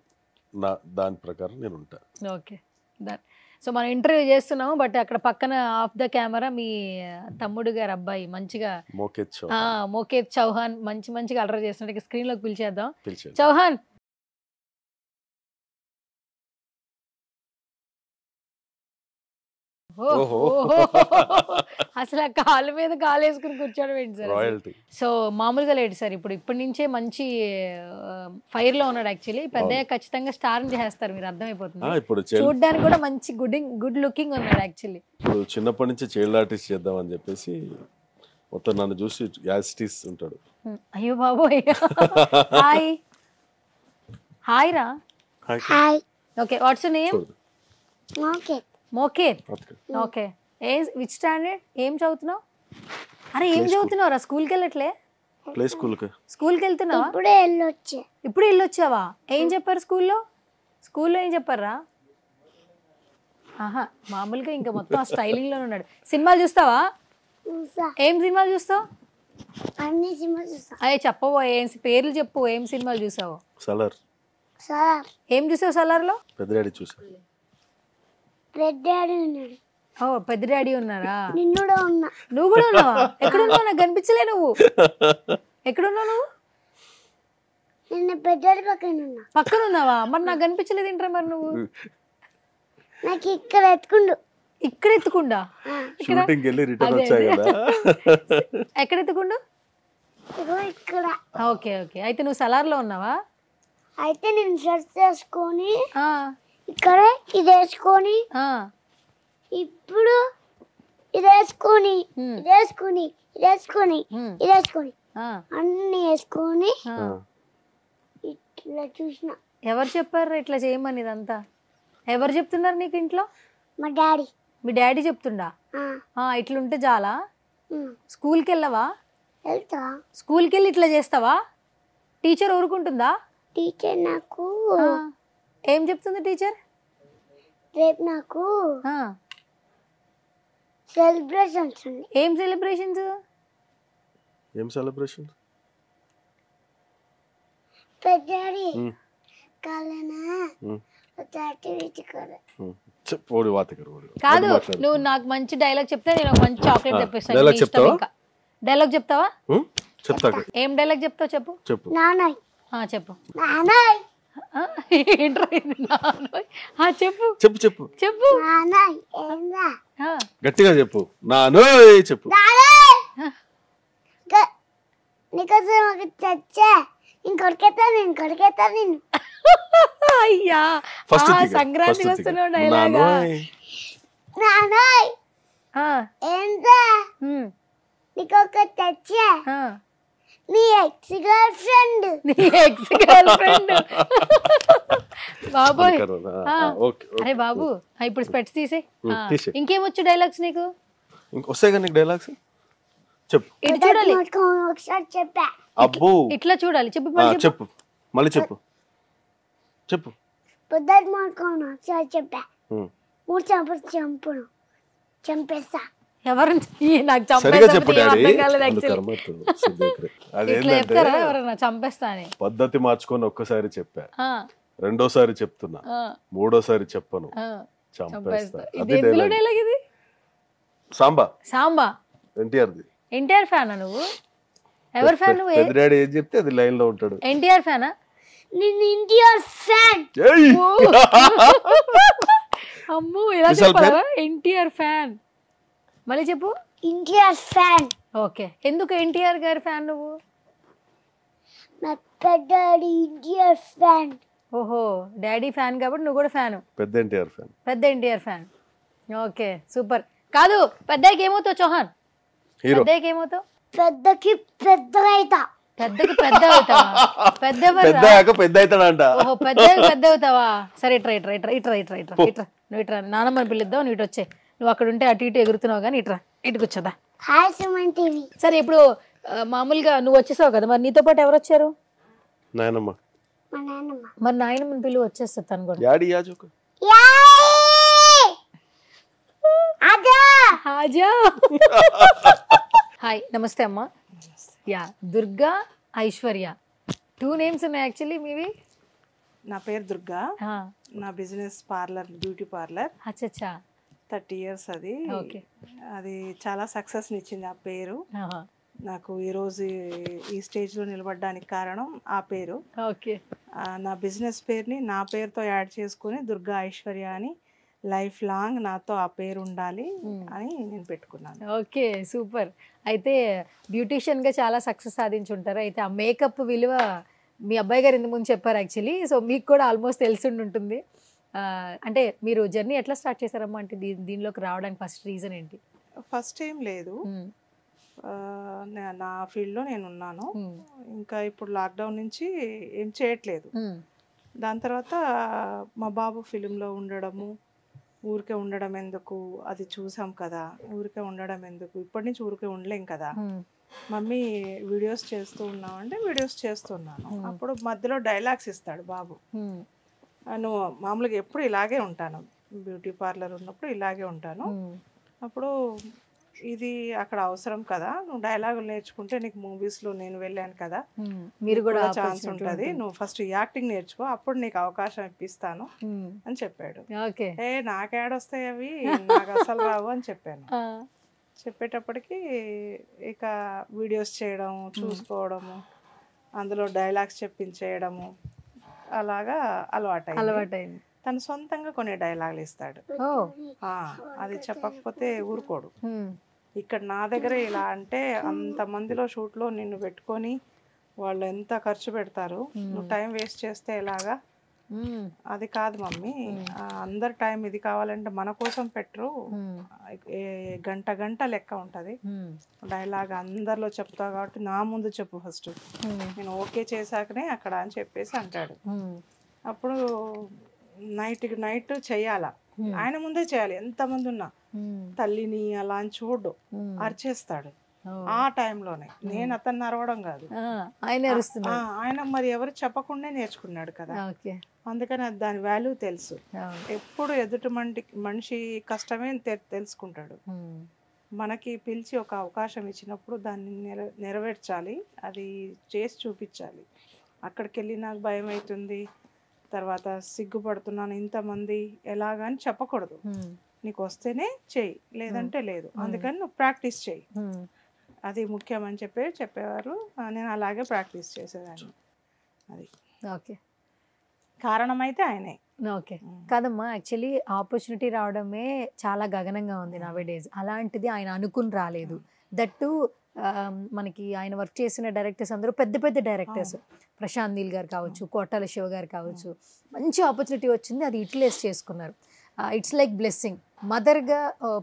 దాని ప్రకారం నేను ఉంటాను. ఓకే, సో మనం ఇంటర్వ్యూ చేస్తున్నాము, బట్ అక్కడ పక్కన ఆఫ్ ద కెమెరా మీ తమ్ముడు గారు అబ్బాయి మంచిగా మోకేత్ చౌహాన్ మంచిగా అలర్ చేస్తున్నట్టు స్క్రీన్ లోకి పిలిచేద్దాం. చౌహాన్, అసలు కాళ్ళ మీద కాలు వేసుకుని కూర్చోడం ఏంటి సార్? సో మామూలుగా లేడు సార్, ఇప్పటి నుంచే మంచి ఫైర్ లో ఉన్నాడు. యాక్చువల్లీ పెద్దగా ఖచ్చితంగా స్టార్ చేస్తారు, మీరు అర్థమైపోతుంది. చూడడానికి కూడా మంచి గుడ్ లుకింగ్ ఉన్నాడు. యాక్చువల్లీ ఇప్పుడు చిన్నప్పటి నుంచి చైల్డ్ ఆర్టిస్ట్ చేద్దాం అని చెప్పేసి మొత్తం నన్ను చూసి యాస్టిస్ ఉంటాడు. అయ్యో బాబోయ్. హాయ్ హాయ్ రా. Okay, what's your name? Moketh. Okay, which standard? ఏం చదువుతున్నావు? అరే ఏం చదువుతున్నావు రా? స్కూల్కి వెళ్ళట్లే? స్కూల్కి వెళ్తున్నావా? ఇప్పుడు వెళ్ళొచ్చావా? ఏం చెప్పారు స్కూల్లో ఏం చెప్పారా? ఆహా, మామూలుగా ఇంకా మొత్తం స్టైలింగ్ లోనే ఉన్నాడు. సినిమాలు చూస్తావా? ఏం సినిమాలు చూస్తావు? అయ్యే చెప్పవో, ఏం పేర్లు చెప్పు, ఏం సినిమాలు చూసావు? సలార్. ఏం చూసావు సలార్లో? పెద్దడాడీ చూసా. ఓ, పెద్ద డాడీ ఉన్నారా? నువ్వు కూడా ఉన్నావా? ఎక్కడున్నావు? నాకు కనిపించలే. నువ్వు ఎక్కడున్నావు? నువ్వు పక్కన ఉన్నావా? మరి నాకు కనిపించలేదు ఏంట్రా? మరి నువ్వు ఇక్కడ ఎత్తుకుండా ఎక్కడ ఎత్తుకుండు? ఓకే ఓకే, అయితే నువ్వు సలార్లో ఉన్నావా? అయితే నేను షర్ట్ వేసుకొని ఇక్కడ ఇది వేసుకొని ఇప్పుడు ఇది వేసుకొని ఇది వేసుకొని ఇది వేసుకొని ఇది వేసుకొని అన్ని వేసుకొని ఇట్లా చూసిన. ఎవరు చెప్పారు ఇట్లా చేయమని? ఇదంతా ఎవరు చెప్తున్నారు నీకు ఇంట్లో? మా డాడీ. మీ డాడీ చెప్తుండా? ఇట్లుంటే చాలా? స్కూల్కి వెళ్ళవా? వెళ్తా. స్కూల్కి వెళ్ళి ఇట్లా చేస్తావా? టీచర్ ఊరుకుంటుందా? టీచర్ నాకు ఏం చెప్తుంది టీచర్? రేపు నాకు సెలబ్రేషన్స్ ఉంది. ఏం సెలబ్రేషన్స్? పెద్దాడి కాలనా కాదు, నువ్వు నాకు మంచి డైలాగ్ చెప్తే నేను ఒక మంచి చాక్లెట్ తెప్పిస్తాను. డైలాగ్ చెప్తావా? ఏం డైలాగ్ చెప్తావు చెప్పు. నాన్నయ్. చెప్పు. నాన్నయ్. చెప్పు చెప్పు చెప్పు చెప్పు. నాన్నయ్ ఏందా? గట్టిగా చెప్పు. నాన్నయ్ చెప్పు. నీకోసం ఒక చచ్చా, ఇంకొడికేతా నేను. అయ్యా, సంక్రాంతికి వస్తున్నావు డైలాగ్. నాన్నయ్ ఏందా? నీకొక చచ్చా, నీ ఎక్స్ గర్ల్ ఫ్రెండ్. బాబోయ్ అనుకరణ. ఓకే అరే బాబు ఇప్పుడు స్పెట్స్ తీసే తీసేయ్. ఇంకేమొచ్చు డైలాగ్స్ నీకు వస్తాయి కదా నీకు డైలాగ్స్ చెప్పు. ఇటు చూడాలి ఒకసారి చెప్పా. అబ్బో ఇట్లా చూడాలి చెప్పు ఆ, చెప్పు మళ్ళీ చెప్పు చెప్పు. పొద్దుట మాడుకోను ఒకసారి చెప్పా. ఉమ్. 3 చంపలు చంపును చంపేస్తా. ఎవరిని నాకు సరిగా చంపేస్తా చెప్పు ఏం డాడీ. అర్థం కాలేదు అందుకు యాక్చువల్లీ. కర్మవుతుంది. సిద్ధేకరే. ఇట్లా అదేంటంటే చెప్తారా ఎవరన్నా చంపేస్తా అని? పద్ధతి మార్చుకొని ఒక్కసారి చెప్పా, ఆ, రెండోసారి చెప్తున్నా, ఆ, మూడోసారి చెప్పను, ఆ, చంపేస్తా. చంపేస్తా. ఇది అది ఎందులో డైలాగ్. డైలాగ్ ఇది? సాంబా సాంబా ఎన్టీఆర్ది. ఎన్టీఆర్ ఫ్యానా నువ్వు? ఎవరు ఫ్యాన్ నువ్వు? పెద్ద డాడీ ఏం చెప్తే అది లైన్ లో ఉంటాడు. ఎన్టీఆర్ ఫ్యానా? నేను ఎన్టీఆర్ ఫ్యాన్. ఏయ్! అమ్మో ఇలా విశాల్ చెప్పారా? ఎన్టీఆర్ ఫ్యాన్. మళ్ళీ చెప్పు. ఎన్టీఆర్ ఫ్యాన్. ఓకే, ఎందుకు ఎన్టీఆర్ గారి ఫ్యాన్ నువ్వు? నా పెద్ద ఎన్టీఆర్ ఫ్యాన్. ఓహో, డాడీ ఫ్యాన్ కాబట్టి నువ్వు కూడా ఫ్యాన్. పెద్ద ఎన్టీఆర్ ఫ్యాన్. పెద్ద ఎన్టీఆర్ ఫ్యాన్. Okay super. కాదు పెద్దకి ఏమవుతావు చౌహాన్? హీరో. పెద్దకి ఏమవుతావు? పెద్దకి పెద్దగైతా. పెద్దకి పెద్ద అవుతావా? పెద్ద ఎవరు? పెద్ద అయ్యాక పెద్ద అవుతాడంట. ఓహో, పెద్ద పెద్ద అవుతావా? సరే ఇట్రా ఇట్రా ఇట్రా ఇట్రా ఇట్రా ఇట్రా ఇట్రా నువ్వు ఇట్రా. నానమ్మని పిలుద్దాం, నువ్వు ఇటు వచ్చే. నువ్వు అక్కడ ఉంటే అటు ఇటు ఎగురుతున్నావు కానీ ఇట్రా, ఇటు కూర్చోదా. Hi Suman TV. సరే ఇప్పుడు మామూలుగా నువ్వు వచ్చేసావు కదా, మరి నీతో పాటు ఎవరు వచ్చారు? నాయనమ్మ. మా నాన్నమ్మ. మరి నాయనమ్మని పిలువ వచ్చేస్తా తను కూడా. యాడి యాజుక. యాయ్! అదా హాజా. హాయ్ నమస్తే అమ్మా. యా, దుర్గా ఐశ్వర్య 2 నేమ్స్ ఉన్నాయి యాక్చువల్లీ మీవి. నా పేరు దుర్గా. నా బిజినెస్ పార్లర్, బ్యూటీ పార్లర్. అచ్చచ్చా. 30 years అది. ఓకే. అది చాలా సక్సెస్ని ఇచ్చింది ఆ పేరు నాకు. ఈరోజు ఈ స్టేజ్లో నిలబడడానికి కారణం ఆ పేరు. ఓకే. నా బిజినెస్ పేరుని నా పేరుతో యాడ్ చేసుకుని దుర్గా ఐశ్వర్య అని లైఫ్ లాంగ్ నాతో ఆ పేరు ఉండాలి అని నేను పెట్టుకున్నాను. Okay super. అయితే బ్యూటీషియన్గా చాలా సక్సెస్ సాధించి ఉంటారు. అయితే ఆ మేకప్ విలువ మీ అబ్బాయి గారు ఇంతకు ముందు చెప్పారు యాక్చువల్లీ. సో మీకు కూడా ఆల్మోస్ట్ తెలిసి ఉంటుంది. అంటే మీరు జర్నీ ఎట్లా స్టార్ట్ చేశారమ్మా? అంటే దీనిలోకి రావడానికి ఫస్ట్ రీజన్ ఏంటి? ఫస్ట్ ఏం లేదు, నా ఫీల్డ్లో నేను ఉన్నాను. ఇంకా ఇప్పుడు లాక్డౌన్ నుంచి ఏం చేయట్లేదు. దాని తర్వాత మా బాబు ఫిలింలో ఉండడము, ఊరికే ఉండడం ఎందుకు, అది చూసాం కదా, ఊరికే ఉండడం ఎందుకు, ఇప్పటి నుంచి ఊరికే ఉండలేం కదా. మమ్మీ వీడియోస్ చేస్తూ ఉన్నామంటే వీడియోస్ చేస్తున్నాను. అప్పుడు మధ్యలో డైలాగ్స్ ఇస్తాడు బాబు. నువ్వు మామూలుగా ఎప్పుడు ఇలాగే ఉంటాను, బ్యూటీ పార్లర్ ఉన్నప్పుడు ఇలాగే ఉంటాను. అప్పుడు ఇది అక్కడ అవసరం కదా, నువ్వు డైలాగులు నేర్చుకుంటే నీకు మూవీస్లో నేను వెళ్ళాను కదా, మీరు కూడా ఛాన్స్ ఉంటుంది, నువ్వు ఫస్ట్ యాక్టింగ్ నేర్చుకో, అప్పుడు నీకు అవకాశం ఇప్పిస్తాను అని చెప్పాడు. నాకు యాడొస్తాయి అవి, నాకు అసలు రావు అని చెప్పాను. చెప్పేటప్పటికి ఇక వీడియోస్ చేయడం, చూసుకోవడము, అందులో డైలాగ్స్ చెప్పించేయడము అలాగా అలవాటైంది. తను సొంతంగా కొన్ని డైలాగులు ఇస్తాడు. అది చెప్పకపోతే ఊరుకోడు. ఇక్కడ నా దగ్గర ఇలా అంటే అంతమందిలో షూట్లో నిన్ను పెట్టుకొని వాళ్ళు ఎంత ఖర్చు పెడతారు, నువ్వు టైం వేస్ట్ చేస్తే ఎలాగా, అది కాదు మమ్మీ, అందరు టైం ఇది కావాలంటే మన కోసం పెట్టరు, గంట గంట లెక్క ఉంటుంది డైలాగ్, అందరిలో చెప్తావు కాబట్టి నా ముందు చెప్పు ఫస్ట్, నేను ఓకే చేశాకనే అక్కడ అని చెప్పేసి అంటాడు. అప్పుడు నైట్ చెయ్యాలా, ఆయన ముందే చేయాలి, ఎంతమంది ఉన్నా. తల్లిని అలా అని చూడు, అరిచేస్తాడు ఆ టైంలోనే. నేను అతన్ని అరవడం కాదు, ఆయన మరి ఎవరు చెప్పకుండా నేర్చుకున్నాడు కదా, అందుకని అది దాని వాల్యూ తెలుసు. ఎప్పుడు ఎదుటి మనిషి కష్టమే తెలుసుకుంటాడు. మనకి పిలిచి ఒక అవకాశం ఇచ్చినప్పుడు దాన్ని నెరవేర్చాలి, అది చేసి చూపించాలి. అక్కడికి వెళ్ళి నాకు భయం అవుతుంది, తర్వాత సిగ్గుపడుతున్నాను, ఇంతమంది ఎలాగని చెప్పకూడదు. నీకు వస్తేనే చెయ్యి, లేదంటే లేదు, అందుకని నువ్వు ప్రాక్టీస్ చెయ్యి, అది ముఖ్యం అని చెప్పేవారు. నేను అలాగే ప్రాక్టీస్ చేసేదాన్ని. అది ఓకే, కారణం అయితే ఆయనే. ఓకే కాదమ్మా, యాక్చువల్లీ ఆపర్చునిటీ రావడమే చాలా గగనంగా ఉంది నవే డేస్. అలాంటిది ఆయన అనుకుని రాలేదు. దట్టు మనకి ఆయన వర్క్ చేసిన డైరెక్టర్స్ అందరూ పెద్ద పెద్ద డైరెక్టర్స్, ప్రశాంత్ నీల్ గారు కావచ్చు, కోటాల శివ గారు కావచ్చు. మంచి ఆపర్చునిటీ వచ్చింది, అది యూటిలైజ్ చేసుకున్నారు. It's like blessing. మదర్గా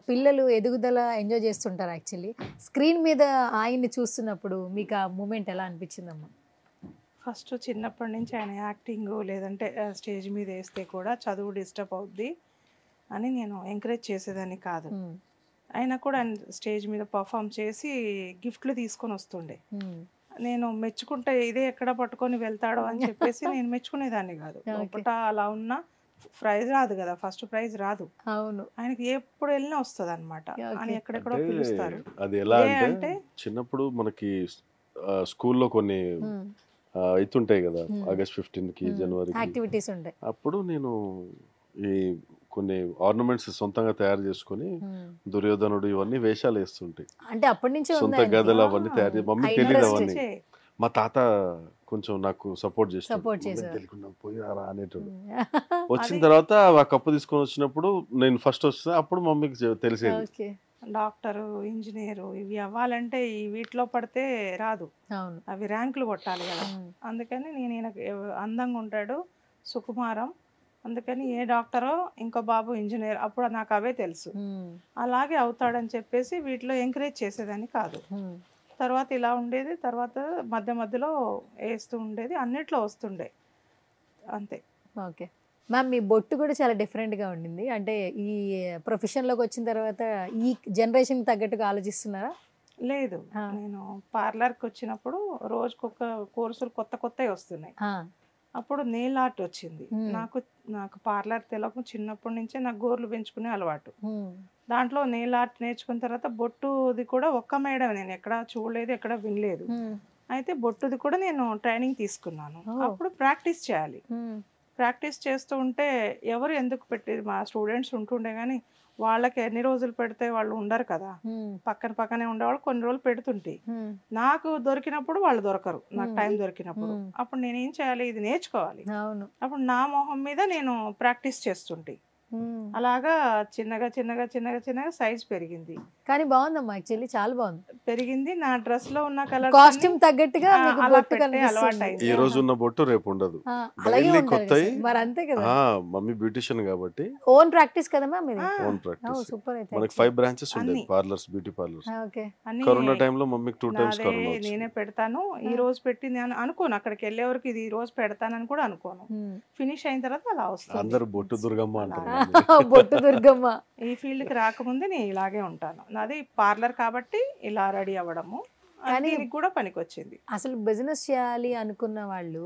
పిల్లలు ఎదుగుదల ఎంజాయ్ చేస్తుంటారు. యాక్చువల్లీ స్క్రీన్ మీద ఆయన్ని చూస్తున్నప్పుడు మీకు ఆ మూమెంట్ ఎలా అనిపించిందమ్మా? ఫస్ట్ చిన్నప్పటి నుంచి ఆయన యాక్టింగ్ లేదంటే స్టేజ్ మీద వేస్తే కూడా చదువు డిస్టర్బ్ అవుద్ది అని నేను ఎంకరేజ్ చేసేదాన్ని కాదు. అయినా కూడా ఆయన స్టేజ్ మీద పర్ఫామ్ చేసి గిఫ్ట్లు తీసుకొని వస్తుండే. నేను మెచ్చుకుంటే ఇదే ఎక్కడ పట్టుకొని వెళ్తాడో అని చెప్పేసి నేను మెచ్చుకునేదాన్ని కాదు. లోపట అలా ఉన్న ప్రైజ్ రాదు కదా, ఫస్ట్ ప్రైజ్ రాదు. అవును, ఆయనకి ఎప్పుడు వెళ్ళినా వస్తుంది అనమాట అని ఎక్కడెక్కడో పిలుస్తారు. అది ఎలా అంటే చిన్నప్పుడు మనకి స్కూల్లో కొన్ని అవుతుంటాయి కదా, ఆగస్ట్ 15కి జనవరికి యాక్టివిటీస్ ఉంటాయి. అప్పుడు నేను ఈ కొన్ని ఆర్నమెంట్స్ సొంతంగా తయారు చేసుకుని దుర్యోధనుడు ఇవన్నీ వేషాలు వేస్తుంటాయి. అంటే అప్పటి నుంచి సొంత గదలు అవన్నీ తయారు చేసి మమ్మీ తెలియదు అవన్నీ. మా తాత కొంచెం నాకు సపోర్ట్ చేస్తాడు, పోయారా అనేటోడు. వచ్చిన తర్వాత ఆ కప్పు తీసుకొని వచ్చినప్పుడు నేను ఫస్ట్ వస్తే అప్పుడు మమ్మీకి తెలిసేది. డాక్టరు, ఇంజనీరు ఇవి అవ్వాలంటే ఈ వీటిలో పడితే రాదు, అవి ర్యాంకులు కొట్టాలి కదా. అందుకని నేను ఈయనకు అందంగా ఉంటాడు, సుకుమారం, అందుకని ఏ డాక్టరో ఇంకో బాబు ఇంజనీర్, అప్పుడు నాకు అవే తెలుసు, అలాగే అవుతాడని చెప్పేసి వీటిలో ఎంకరేజ్ చేసేదాన్ని కాదు. తర్వాత ఇలా ఉండేది, తర్వాత మధ్య మధ్యలో వేస్తూ ఉండేది, అన్నిట్లో వస్తుండే అంతే. ఓకే మ్యామ్, మీ బొట్టు కూడా చాలా డిఫరెంట్గా ఉండింది. అంటే ఈ ప్రొఫెషన్లోకి వచ్చిన తర్వాత ఈ జనరేషన్ తగ్గట్టుగా ఆలోచిస్తున్నారా? లేదు, నేను పార్లర్కి వచ్చినప్పుడు రోజుకొక కోర్సులు కొత్త కొత్తవి వస్తున్నాయి. అప్పుడు నెయిల్ ఆర్ట్ వచ్చింది నాకు పార్లర్ తెలకు చిన్నప్పటి నుంచే నాకు గోర్లు పెంచుకునే అలవాటు. దాంట్లో నెయిల్ ఆర్ట్ నేర్చుకున్న తర్వాత బొట్టుది కూడా ఒక్క మేడం నేను ఎక్కడ చూడలేదు, ఎక్కడ వినలేదు. అయితే బొట్టుది కూడా నేను ట్రైనింగ్ తీసుకున్నాను. అప్పుడు ప్రాక్టీస్ చేయాలి. ప్రాక్టీస్ చేస్తూ ఉంటే ఎవరు ఎందుకు పెట్టేది, మా స్టూడెంట్స్ ఉంటుండే కానీ వాళ్ళకి ఎన్ని రోజులు పెడితే వాళ్ళు ఉండరు కదా, పక్కనే ఉండేవాళ్ళు కొన్ని రోజులు పెడుతుంటే నాకు దొరికినప్పుడు వాళ్ళు దొరకరు, నాకు టైం దొరికినప్పుడు. అప్పుడు నేనేం చేయాలి, ఇది నేర్చుకోవాలి. అప్పుడు నా మొహం మీద నేను ప్రాక్టీస్ చేస్తుంటే అలాగా చిన్నగా చిన్నగా చిన్నగా చిన్నగా సైజ్ పెరిగింది. కానీ బాగుందమ్మా, యాక్చువల్లీ చాలా బాగుంది, పెరిగింది. నా డ్రెస్ లో ఉన్న కలర్ కాస్ట్యూమ్ తగ్గట్టుగా అలవాటు. ఈ రోజు ఉన్న బొట్టు రేపు ఉండదు, కొత్తవి. మరి అంతే కదా, మమ్మీ బ్యూటిషియన్ కాబట్టి ఓన్ ప్రాక్టీస్ కదమ్మా మీది. Own practice. మనకి 5 బ్రాంచెస్ ఉండేవి పార్లర్స్, బ్యూటీ పార్లర్స్. కరోనా టైంలో మమ్మీకి 2 times కరోనా వచ్చింది. నేనే పెడతాను, ఈ రోజు పెట్టింది అని అనుకోను, అక్కడికి వెళ్ళే వరకు ఇది ఈ రోజు పెడతానని కూడా అనుకోను. ఫినిష్ అయిన తర్వాత అలా వస్తుంది. అందరు బొట్టు దుర్గమ్మ అంటారు. బొట్టు దుర్గమ్మ. ఈ ఫీల్డ్ కి రాకముందే నేను ఇలాగే ఉంటాను, నాది పార్లర్ కాబట్టి ఇలా రెడీ అవ్వడము కూడా పనికొచ్చింది. అసలు బిజినెస్ చేయాలి అనుకున్న వాళ్ళు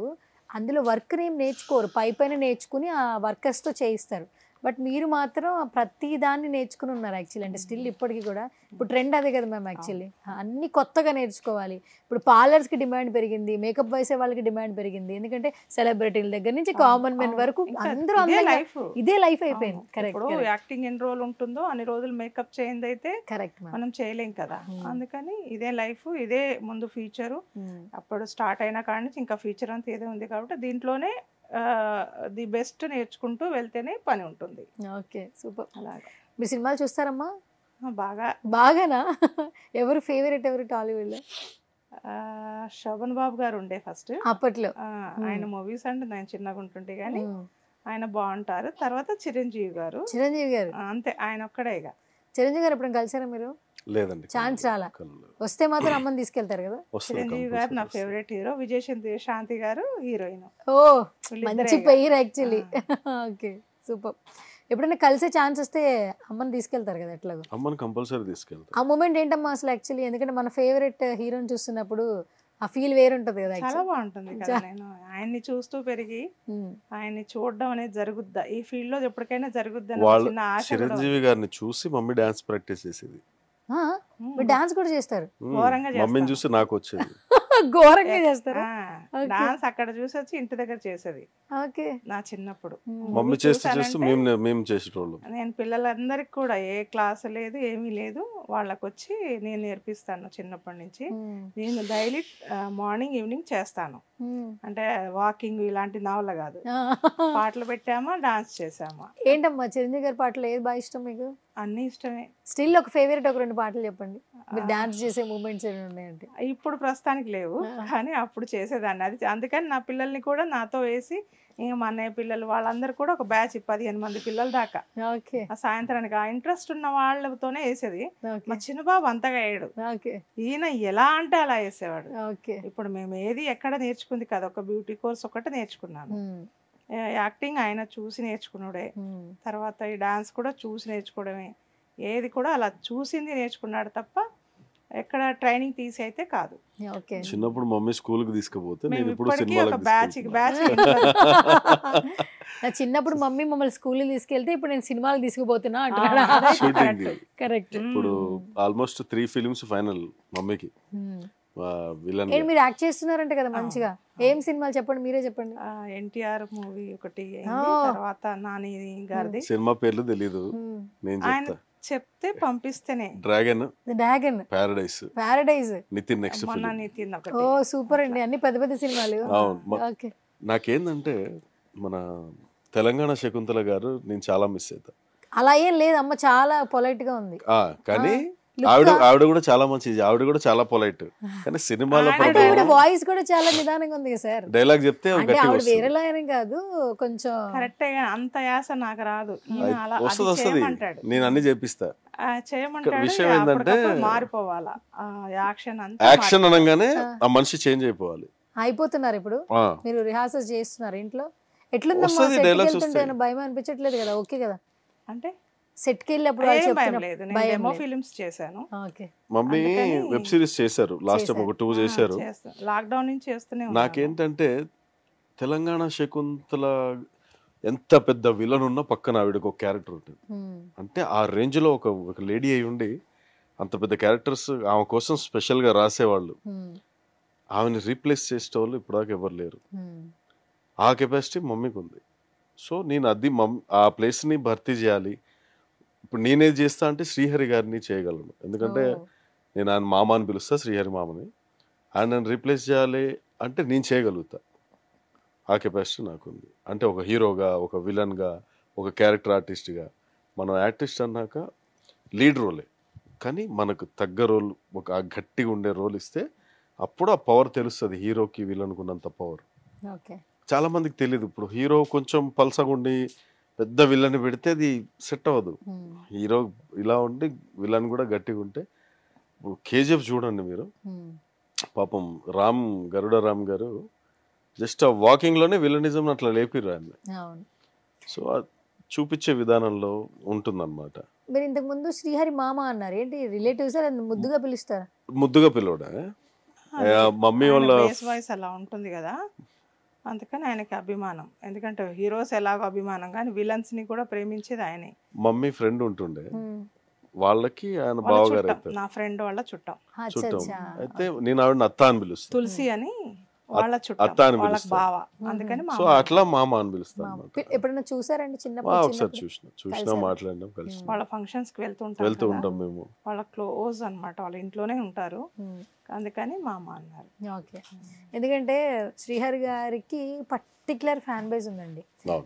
అందులో వర్క్ ఏం నేర్చుకోరు, పైన నేర్చుకుని ఆ వర్కర్స్ తో చేయిస్తారు. బట్ మీరు మాత్రం ప్రతి దాన్ని నేర్చుకుని ఉన్నారు యాక్చువల్లీ. అంటే స్టిల్ ఇప్పటికీ కూడా ఇప్పుడు ట్రెండ్ అదే కదా మ్యామ్, యాక్చువల్లీ అన్ని కొత్తగా నేర్చుకోవాలి. ఇప్పుడు పార్లర్స్కి డిమాండ్ పెరిగింది, మేకప్ వేసే వాళ్ళకి డిమాండ్ పెరిగింది, ఎందుకంటే సెలబ్రిటీల దగ్గర నుంచి కామన్ మెన్ వరకు అందరూ ఇదే లైఫ్ అయిపోయింది. కరెక్ట్. యాక్టింగ్ ఎన్ని రోజులు ఉంటుందో అన్ని రోజులు మేకప్ చేయండి అయితే కరెక్ట్ మనం చేయలేం కదా. అందుకని ఇదే లైఫ్, ఇదే ముందు ఫ్యూచరు. అప్పుడు స్టార్ట్ అయిన కాడి నుంచి ఇంకా ఫ్యూచర్ అంతా ఏదో ఉంది కాబట్టి దీంట్లోనే ది బెస్ట్ నేర్చుకుంటూ వెళ్తేనే పని ఉంటుంది. Okay, super. అలాగే మీరు సినిమాలు చూస్తారమ్మా? బాగానా? ఎవరు ఫేవరెట్, ఎవరు టాలీవుడ్ లో? శోభన్ బాబు గారు ఉండే ఫస్ట్ అప్పట్లో. ఆయన మూవీస్ అంటే నేను చిన్నగా ఉంటుంటే గానీ ఆయన బాగుంటారు. తర్వాత చిరంజీవి గారు. అంతే, ఆయన ఒక్కడే. చిరంజీవి గారు ఎప్పుడైనా కలిసారా మీరు? లేదండి, ఛాన్స్ రాలా. వస్తే మాత్రం అమ్మని తీసుకెళ్తారు కదా. చిరంజీవి గారు నా ఫేవరెట్ హీరో, విజయశాంతి గారు హీరోయిన్. ఓ మంచి పెయిర్ యాక్చువల్లీ. Okay, super. ఎప్పుడైనా కలిసే ఛాన్స్ వస్తే అమ్మని తీసుకెళ్తారు కదా ఎట్లాగో? అమ్మని కంపల్సరీ తీసుకెళ్తారు. ఆ మూమెంట్ ఏంటమ్మా అసలు యాక్చువల్లీ? ఎందుకంటే మన ఫేవరెట్ హీరోని చూస్తున్నప్పుడు ఆ ఫీల్ వేరుంటది కదా. చాలా బాగుంటుంది కదా. నేను ఆయన్ని చూస్తూ పెరిగి ఆయన్ని చూడడం అనేది జరుగుద్దా ఈ ఫీల్డ్ లో ఎప్పటికైనా జరుగుద్దని చిరంజీవి గారిని చూసి మమ్మీ డాన్స్ ప్రాక్టీస్ చేసేది. డాన్స్ కూడా చేస్తారు? మమ్మీని చూసి నాకు వచ్చేది. ఘోరంగా చేస్తారా? డాన్స్ అక్కడ చూసి వచ్చి ఇంటి దగ్గర చేసేది. ఓకే, నా చిన్నప్పుడు మమ్మీ చేస్తూ మేము చేసేటోళ్ళం. నేను పిల్లలందరికి కూడా ఏ క్లాస్ లేదు, ఏమీ లేదు, వాళ్ళకి వచ్చి నేను నేర్పిస్తాను చిన్నప్పటి నుంచి. నేను డైలీ మార్నింగ్ ఈవినింగ్ చేస్తాను. అంటే వాకింగ్ ఇలాంటి నవల కాదు, పాటలు పెట్టామా డాన్స్ చేసామా. ఏంటమ్మా చిరంజీవి గారి పాటలు ఏది బాగా ఇష్టం మీకు? అన్నీ ఇష్టమే. స్టిల్ ఒక ఫేవరెట్ ఒక 2 పాటలు చెప్పండి. మీరు డాన్స్ చేసే మూమెంట్స్ ఏమైనా ఉన్నాయంటే? ఇప్పుడు ప్రస్తుతానికి లేవు, కానీ అప్పుడు చేసేదాన్ని. అది అందుకని నా పిల్లల్ని కూడా నాతో వేసి, ఇంకా మా అన్నయ్య పిల్లలు వాళ్ళందరూ కూడా ఒక బ్యాచ్ 15 మంది పిల్లల దాకా ఓకే. ఆ సాయంత్రానికి ఆ ఇంట్రెస్ట్ ఉన్న వాళ్ళతోనే వేసేది. ఓకే. మా చిన్నబాబు అంతగా వేయడు, ఓకే. ఈయన ఎలా అంటే అలా వేసేవాడు. ఓకే. ఇప్పుడు మేము ఏది ఎక్కడ నేర్చుకుంది కదా, ఒక బ్యూటీ కోర్స్ ఒకటి నేర్చుకున్నాను. యాక్టింగ్ ఆయన చూసి నేర్చుకున్నాడే, తర్వాత ఈ డాన్స్ కూడా చూసి నేర్చుకోవడమే. ఏది కూడా అలా చూసింది నేర్చుకున్నాడు తప్ప ఎక్కడ ట్రైనింగ్ తీసి అయితే కాదు. ఓకే. చిన్నప్పుడు మమ్మీ స్కూల్ కి తీసుకుపోతే మేము నేను ఇప్పుడు ఇప్పటికీ ఒక సినిమాలకు బ్యాచ్ నా చిన్నప్పుడు మమ్మీ మమ్మల్ని స్కూల్కి తీసుకెళ్తే ఇప్పుడు నేను సినిమాలకు తీసుకుపోతున్నా అంటున్నాడా? Shooting correct. ఇప్పుడు ఆల్మోస్ట్ 3 ఫిలిమ్స్ ఫైనల్ మమ్మీకి. విలన్ ఏంటి మీరు యాక్ట్ చేస్తున్నారంట కదా మంచిగా? ఏం సినిమాలు చెప్పండి, మీరే చెప్పండి. ఎన్టీఆర్ మూవీ ఒకటి అయింది, తర్వాత నాని గారిది. సినిమా పేర్లు తెలీదు, నేను ఆయన చెప్తా. చెప్తే పంపిస్తేనే. Dragon, Dragon, Paradise, Nitin next మొన్న ఫిలిం. నితిన్ ఒకటి. ఓ సూపర్ అండి, అన్ని పెద్ద పెద్ద సినిమాలు. అవును. ఓకే. నాకేందంటే మన తెలంగాణ శకుంతల గారు నేను చాలా మిస్ అవుతా. అలా ఏం లేదు, అమ్మ చాలా పొలైట్ గా ఉంది. కానీ ఆవిడ కూడా చాలా మంచిది, ఆవిడ కూడా చాలా పొలైట్. కానీ సినిమాలో వాయిస్ కూడా చాలా నిదానంగా ఉంది సార్. డైలాగ్ చెప్తే ఆవిడ వేరేలా అని కాదు, కొంచెం కరెక్ట్ గా అంత యాస నాకు రాదు. వస్తుంది, నేను అన్ని చేపిస్తా. విషయం ఏంటంటే మారిపోవాలా యాక్షన్ అనగానే ఆ మనిషి చేంజ్ అయిపోవాలి. అయిపోతున్నారు ఇప్పుడు. మీరు రిహార్సల్ చేస్తున్నారు ఇంట్లో? ఎట్లుందమ్మా భయం అనిపించట్లేదు కదా? ఓకే కదా? అంటే సెట్ కి వెళ్ళినప్పుడు ఫిల్మ్స్ చేశాను. మమ్మీ వెబ్ సిరీస్ చేశారు, లాస్ట్ టైం ఒక 2 చేశారు. లాక్డౌన్ నుంచి చేస్తూనే. నాకేంటంటే తెలంగాణ శకుంతల ఎంత పెద్ద విలన్ ఉన్నా పక్కన ఆవిడకి ఒక క్యారెక్టర్ ఉంటుంది. అంటే ఆ రేంజ్ లో ఒక లేడీ అయి ఉండి అంత పెద్ద క్యారెక్టర్స్ ఆమె కోసం స్పెషల్ గా రాసేవాళ్ళు. ఆమెని రీప్లేస్ చేసేవాళ్ళు ఇప్పటిదాకా ఎవరు లేరు. ఆ కెపాసిటీ మమ్మీకి ఉంది. సో నేను అది ఆ ప్లేస్ని భర్తీ చేయాలి. ఇప్పుడు నేనేది చేస్తా అంటే శ్రీహరి గారిని చేయగలను, ఎందుకంటే నేను ఆయన మామ అని పిలుస్తా, శ్రీహరి మామని. ఆయనను రీప్లేస్ చేయాలి అంటే నేను చేయగలుగుతా. ఆ కెపాసిటీ నాకుంది. అంటే ఒక హీరోగా, ఒక విలన్గా, ఒక క్యారెక్టర్ ఆర్టిస్ట్గా. మనం ఆర్టిస్ట్ అన్నాక లీడ్ రోలే, కానీ మనకు తగ్గ రోల్, ఒక గట్టిగా ఉండే రోల్ ఇస్తే అప్పుడు ఆ పవర్ తెలుస్తుంది. హీరోకి విలన్కి ఉన్నంత పవర్ చాలా మందికి తెలియదు. ఇప్పుడు హీరో కొంచెం పల్సగా ఉండి పెద్ద విలన్ పెడితే అది సెట్ అవ్వదు. హీరో ఇలా ఉండి విలన్ కూడా గట్టిగా ఉంటే. ఇప్పుడు కేజీఎఫ్ చూడండి మీరు, పాపం గరుడ రామ్ గారు జస్ట్ ఆ వాకింగ్ లోనే విలనిజం అట్లా లేపిర్రు ఆయన. సో చూపించే విధానంలో ఉంటుందన్నమాట. మీరు ఇంతకు ముందు శ్రీహరి మామ అన్నారు, ఏంటి రిలేటివ్స్ ముద్దుగా పిలుస్తారా? ముద్దుగా పిలవడా, మమ్మీ వాళ్ళ వాయిస్ అలా ఉంటుంది కదా, అందుకని ఆయనకి అభిమానం. ఎందుకంటే హీరోస్ ఎలాగో అభిమానం, కానీ విలన్స్ ని కూడా ప్రేమించేది ఆయనే. మమ్మీ ఫ్రెండ్ ఉంటుండే, వాళ్ళకి ఆయన బావగారు అవుతారు. నా ఫ్రెండ్ వాళ్ళ చుట్టం. అయితే నేను ఆవిడని అత్త అని పిలుస్తాను. తులసి అని వాళ్ళ చుట్టం, అత్త అని బావ. అందుకని సో అట్లా మామ అని పిలుస్తాను. ఎప్పుడైనా చూసారండి చిన్నప్పుడు? ఒకసారి చూసినా మాట్లాడినాం, కలిసి వాళ్ళ ఫంక్షన్స్ కి వెళ్తూ ఉంటాం మేము. వాళ్ళ క్లోజ్ అన్నమాట, వాళ్ళ ఇంట్లోనే ఉంటారు, అందుకని మామ అన్నారు. ఓకే. ఎందుకంటే శ్రీహరి గారికి పర్టికులర్ ఫ్యాన్ బేస్ ఉందండి.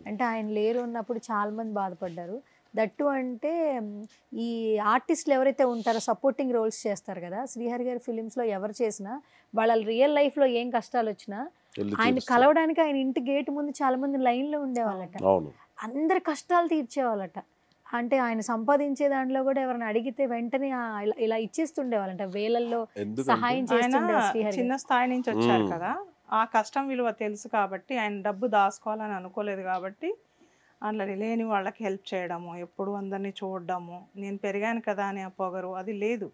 అంటే ఆయన లేరు ఉన్నప్పుడు చాలా మంది బాధపడ్డారు. దట్టు అంటే ఈ ఆర్టిస్టులు ఎవరైతే ఉంటారో సపోర్టింగ్ రోల్స్ చేస్తారు కదా, శ్రీహరి గారి ఫిలిమ్స్లో ఎవరు చేసినా వాళ్ళ రియల్ లైఫ్లో ఏం కష్టాలు వచ్చినా ఆయన కలవడానికి ఆయన ఇంటి గేట్ ముందు చాలా మంది లైన్లో ఉండేవాళ్ళట. అందరి కష్టాలు తీర్చేవాళ్ళట. అంటే ఆయన సంపాదించే దాంట్లో కూడా ఎవరైనా అడిగితే వెంటనే ఇలా ఇచ్చేస్తుండేవాళ్ళంట, వేలల్లో సహాయం చేస్తుండే. చిన్న స్థాయి నుంచి వచ్చారు కదా, ఆ కష్టం విలువ తెలుసు కాబట్టి, ఆయన డబ్బు దాచుకోవాలని అనుకోలేదు కాబట్టి అట్లా లేని వాళ్ళకి హెల్ప్ చేయడము, ఎప్పుడు అందరినీ చూడడము, నేను పెరిగాను కదా అని ఆ పొగరు అది లేదు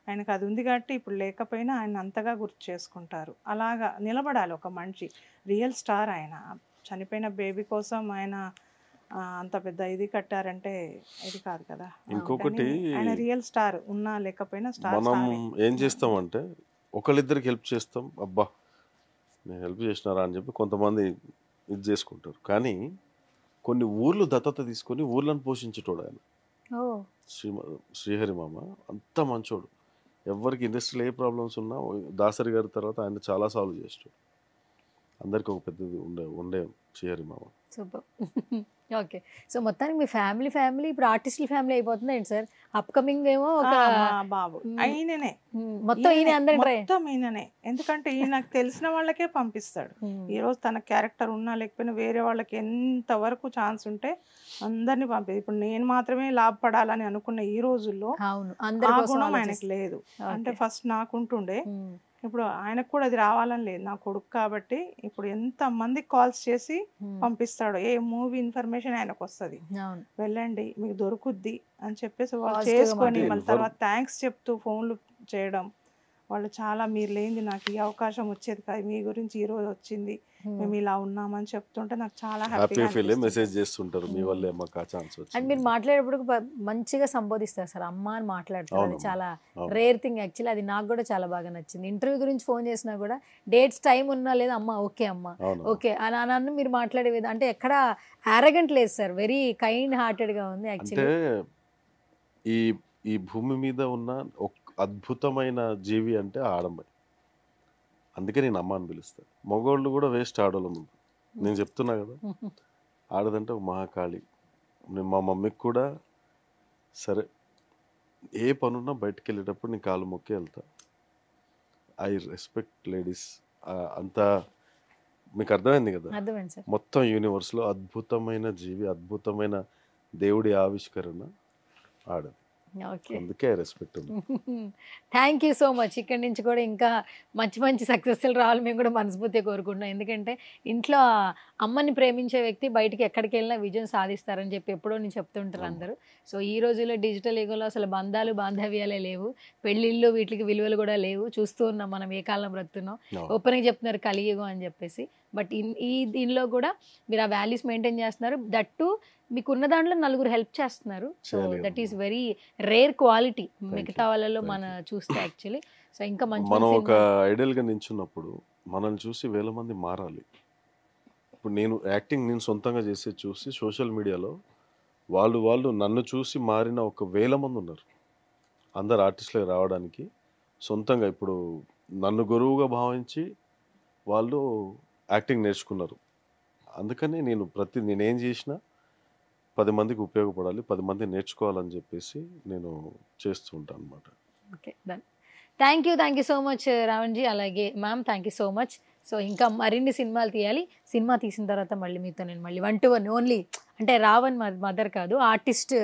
ఆయనకు. అది ఉంది కాబట్టి ఇప్పుడు లేకపోయినా ఆయన అంతగా గుర్తు చేసుకుంటారు. అలాగా నిలబడాలి ఒక మనిషి. రియల్ స్టార్ ఆయన. చనిపోయిన బేబీ కోసం ఆయన అంత పెద్ద ఇది కట్టారంటే ఇది కాదు కదా. ఇంకొకటి, ఆయన రియల్ స్టార్, ఉన్నా లేకపోయినా స్టార్. మనం ఏం చేస్తామంటే ఒకళ్ళిద్దరికి హెల్ప్ చేస్తాం, అబ్బా నేను హెల్ప్ చేసినారా అని చెప్పి కొంతమంది ఇది చేసుకుంటారు. కానీ కొన్ని ఊర్లు దత్తత తీసుకొని ఊర్లను పోషించేటోడు ఆయన. శ్రీహరి మామ అంత మంచోడు. ఎవరికి ఇండస్ట్రీలో ఏ ప్రాబ్లమ్స్ ఉన్నా దాసరి గారి తర్వాత ఆయన చాలా సాల్వ్ చేస్తాడు. అందరికి ఒక పెద్దది ఉండే చేయరు మామ. సూపర్. ఓకే. సో మొత్తానికి మీ ఫ్యామిలీ ఇప్పుడు ఆర్టిస్టుల ఫ్యామిలీ అయిపోతుంది ఏంటి సార్? అప్కమింగ్ ఏమో ఒక మా బాబు ఈయననే మొత్తం ఈయన అందరి మొత్తం ఈయననే. ఎందుకంటే ఈయన నాకు తెలిసిన వాళ్ళకే పంపిస్తాడు. ఈ రోజు తన క్యారెక్టర్ ఉన్నా లేకపోయినా వేరే వాళ్ళకి ఎంత వరకు ఛాన్స్ ఉంటే అందరినీ పంపేది. ఇప్పుడు నేను మాత్రమే లాభపడాలని అనుకున్న ఈ రోజుల్లో అవును ఆ అందరి కోసం గుణం ఆయనకు ఆలోచిస్తారు. లేదు. అంటే ఫస్ట్ నాకుంటుండే, ఉమ్, ఇప్పుడు ఆయనకు కూడా అది రావాలని లేదు. నా కొడుకు కాబట్టి ఇప్పుడు ఎంత మందికి కాల్స్ చేసి పంపిస్తాడు. ఏ మూవీ ఇన్ఫర్మేషన్ ఆయనకు వస్తుంది, అవును వెళ్ళండి మీకు దొరుకుద్ది అని చెప్పేసి వాళ్ళు Positive గా చేసుకొని మాట్లాడాలి. మళ్ళీ తర్వాత థ్యాంక్స్ చెప్తూ ఫోన్లు చేయడం. వాళ్ళు చాలా మీరు లేనిది నాకు ఈ అవకాశం వచ్చేది కాదు, మీ గురించి ఈ రోజు వచ్చింది, మేము ఇలా ఉన్నామని చెప్తుంటే నాకు చాలా హ్యాపీ హ్యాపీగా ఫీల్ మెసేజ్ చేస్తుంటారు, మీ వల్లే మాకు ఆ ఛాన్స్ అండ్ వచ్చింది. మీరు మాట్లాడేటప్పుడు మంచిగా సంబోధిస్తారు సార్, అమ్మ అని మాట్లాడతారు. అది అవును, చాలా అవును. Rare thing actually. అది నాకు కూడా చాలా బాగా నచ్చింది. ఇంటర్వ్యూ గురించి ఫోన్ చేసినా కూడా డేట్స్ టైం ఉన్నా లేదా అమ్మ ఓకే అమ్మ అవును. ఓకే అని అన్న మీరు మాట్లాడే విధంగా అంటే ఎక్కడ ఆరగెంట్ లేదు సార్, వెరీ కైండ్ హార్టెడ్గా ఉంది అంటే యాక్చువల్లీ. ఈ భూమి మీద ఉన్న ఒక అద్భుతమైన జీవి అంటే ఆడమ్మాయి. అందుకే నేను అమ్మ అని పిలుస్తాను. మగవాళ్ళు కూడా వేస్ట్ ఆడోళ్ళ ముందు. నేను చెప్తున్నా కదా, ఆడదంటే ఒక మహాకాళి. మా మమ్మీకి కూడా సరే ఏ పనున్నా బయటకు వెళ్ళేటప్పుడు నేను కాలు మొక్కి వెళ్తా. I respect ladies. అంతా మీకు అర్థమైంది కదా. అర్థమైంది సార్. మొత్తం యూనివర్స్లో అద్భుతమైన జీవి, అద్భుతమైన దేవుడి ఆవిష్కరణ ఆడది. ఓకే అందుకే రెస్పెక్ట్ ఉంది. Thank you so much. ఇక్కడి నుంచి కూడా ఇంకా మంచి మంచి సక్సెస్ఫుల్ రావాలి మేము కూడా మనస్ఫూర్తిగా కోరుకుంటున్నాం. ఎందుకంటే ఇంట్లో అమ్మని ప్రేమించే వ్యక్తి బయటికి ఎక్కడికి వెళ్ళినా విజయం సాధిస్తారని చెప్పి ఎప్పుడో నేను చెప్తుంటారు అందరూ. సో ఈ రోజుల్లో డిజిటల్ యుగంలో అసలు బంధాలు బాంధవ్యాలే లేవు, పెళ్ళిళ్ళు వీటికి విలువలు కూడా లేవు. చూస్తూ ఉన్నాం మనం ఏ కాలం బ్రతున్నాం. ఓపెన్గా చెప్తున్నారు కలియుగం అని చెప్పేసి. బట్ ఈ దీనిలో కూడా మీరు ఆ వాల్యూస్ మెయింటైన్ చేస్తున్నారు. దట్టు మీకున్న దాంట్లో నలుగురు హెల్ప్ చేస్తున్నారు. So that is very rare quality మిగతా వాళ్ళలో మన చూస్తే యాక్చువల్లీ. సో ఇంకా మనం ఒక మంచి ఐడియల్గా నించున్నప్పుడు మనల్ని చూసి వేల మంది మారాలి. ఇప్పుడు నేను యాక్టింగ్ నేను సొంతంగా చేసి చూసి సోషల్ మీడియాలో వాళ్ళు నన్ను చూసి మారిన ఒక 1000 మంది ఉన్నారు. అందరు ఆర్టిస్టులు రావడానికి సొంతంగా ఇప్పుడు నన్ను గురువుగా భావించి వాళ్ళు యాక్టింగ్ నేర్చుకున్నారు. అందుకని నేనేం చేసినా 10 మందికి ఉపయోగపడాలి, 10 మంది నేర్చుకోవాలని చెప్పేసి నేను చేస్తూ ఉంటాను అనమాట. Okay done. Thank you so much Ravan ji. అలాగే ma'am thank you so much. So ఇంకా మరిన్ని సినిమాలు తీయాలి. సినిమా తీసిన తర్వాత మళ్ళీ మీతో నేను మళ్ళీ 1 to 1 ఓన్లీ అంటే రావణ్ మదర్ కాదు, ఆర్టిస్ట్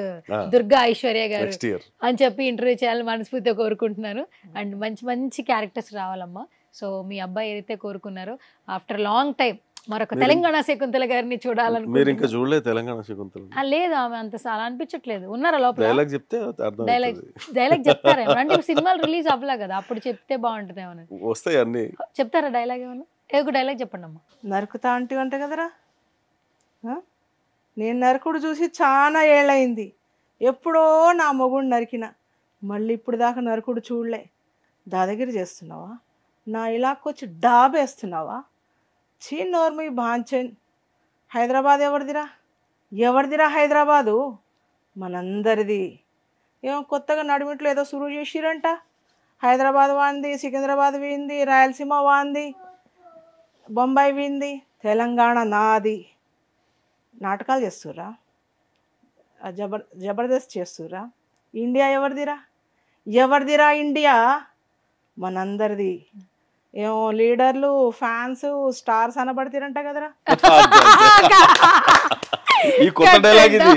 దుర్గా ఐశ్వర్య గారు నెక్స్ట్ ఇయర్ అని చెప్పి ఇంటర్వ్యూ చేయాలని మనస్ఫూర్తిగా కోరుకుంటున్నాను. అండ్ మంచి మంచి క్యారెక్టర్స్ రావాలమ్మా. సో మీ అబ్బాయి ఏదైతే కోరుకున్నారో ఆఫ్టర్ లాంగ్ టైం మరొక తెలంగాణ శకుంతల గారిని మీరు ఇంకా చూడాలనుకుంటున్నాను. చూడలేదు తెలంగాణ శకుంతల? లేదు ఆమె అంత అలా అనిపించట్లేదు. ఉన్నారా లోపల? డైలాగ్ చెప్తే అర్థం డైలాగ్ చెప్తారేమో అంటే సినిమాలు రిలీజ్ అవ్వలే కదా, అప్పుడు చెప్తే బాగుంటుందేమో. వస్తాయి అన్ని. చెప్తారా డైలాగ్ ఏమన్నా? ఏదో డైలాగ్ చెప్పండి అమ్మా. నరుకుతా అంటే అంట కదరా. నేను నరకుడు చూసి చాలా ఏళ్ళయింది. ఎప్పుడో నా మొగుడు నరికిన, మళ్ళీ ఇప్పుడు దాకా నరకుడు చూడలే. దాదాగిరి చేస్తున్నావా? నా ఇలాకు వచ్చి డాబేస్తున్నావా? చీ నోర్మి బాంచన్. హైదరాబాద్ ఎవరిదిరా హైదరాబాదు? మనందరిది. ఏమో కొత్తగా నడిమిట్లో ఏదో సురువు చేసిరంట. హైదరాబాద్ వాంది, సికింద్రాబాద్ వీంది, రాయలసీమ వాంది, బొంబాయి వీంది, తెలంగాణ నాది. నాటకాలు చేస్తుర్రా? జబర్దస్త్ చేస్తుర్రా? ఇండియా ఎవరిదిరా ఇండియా? మనందరిది. ఏమో లీడర్లు, ఫ్యాన్స్, స్టార్స్ అనబడతారంట కదరా. ఈ కొత్త డైలాగ్ ఇది.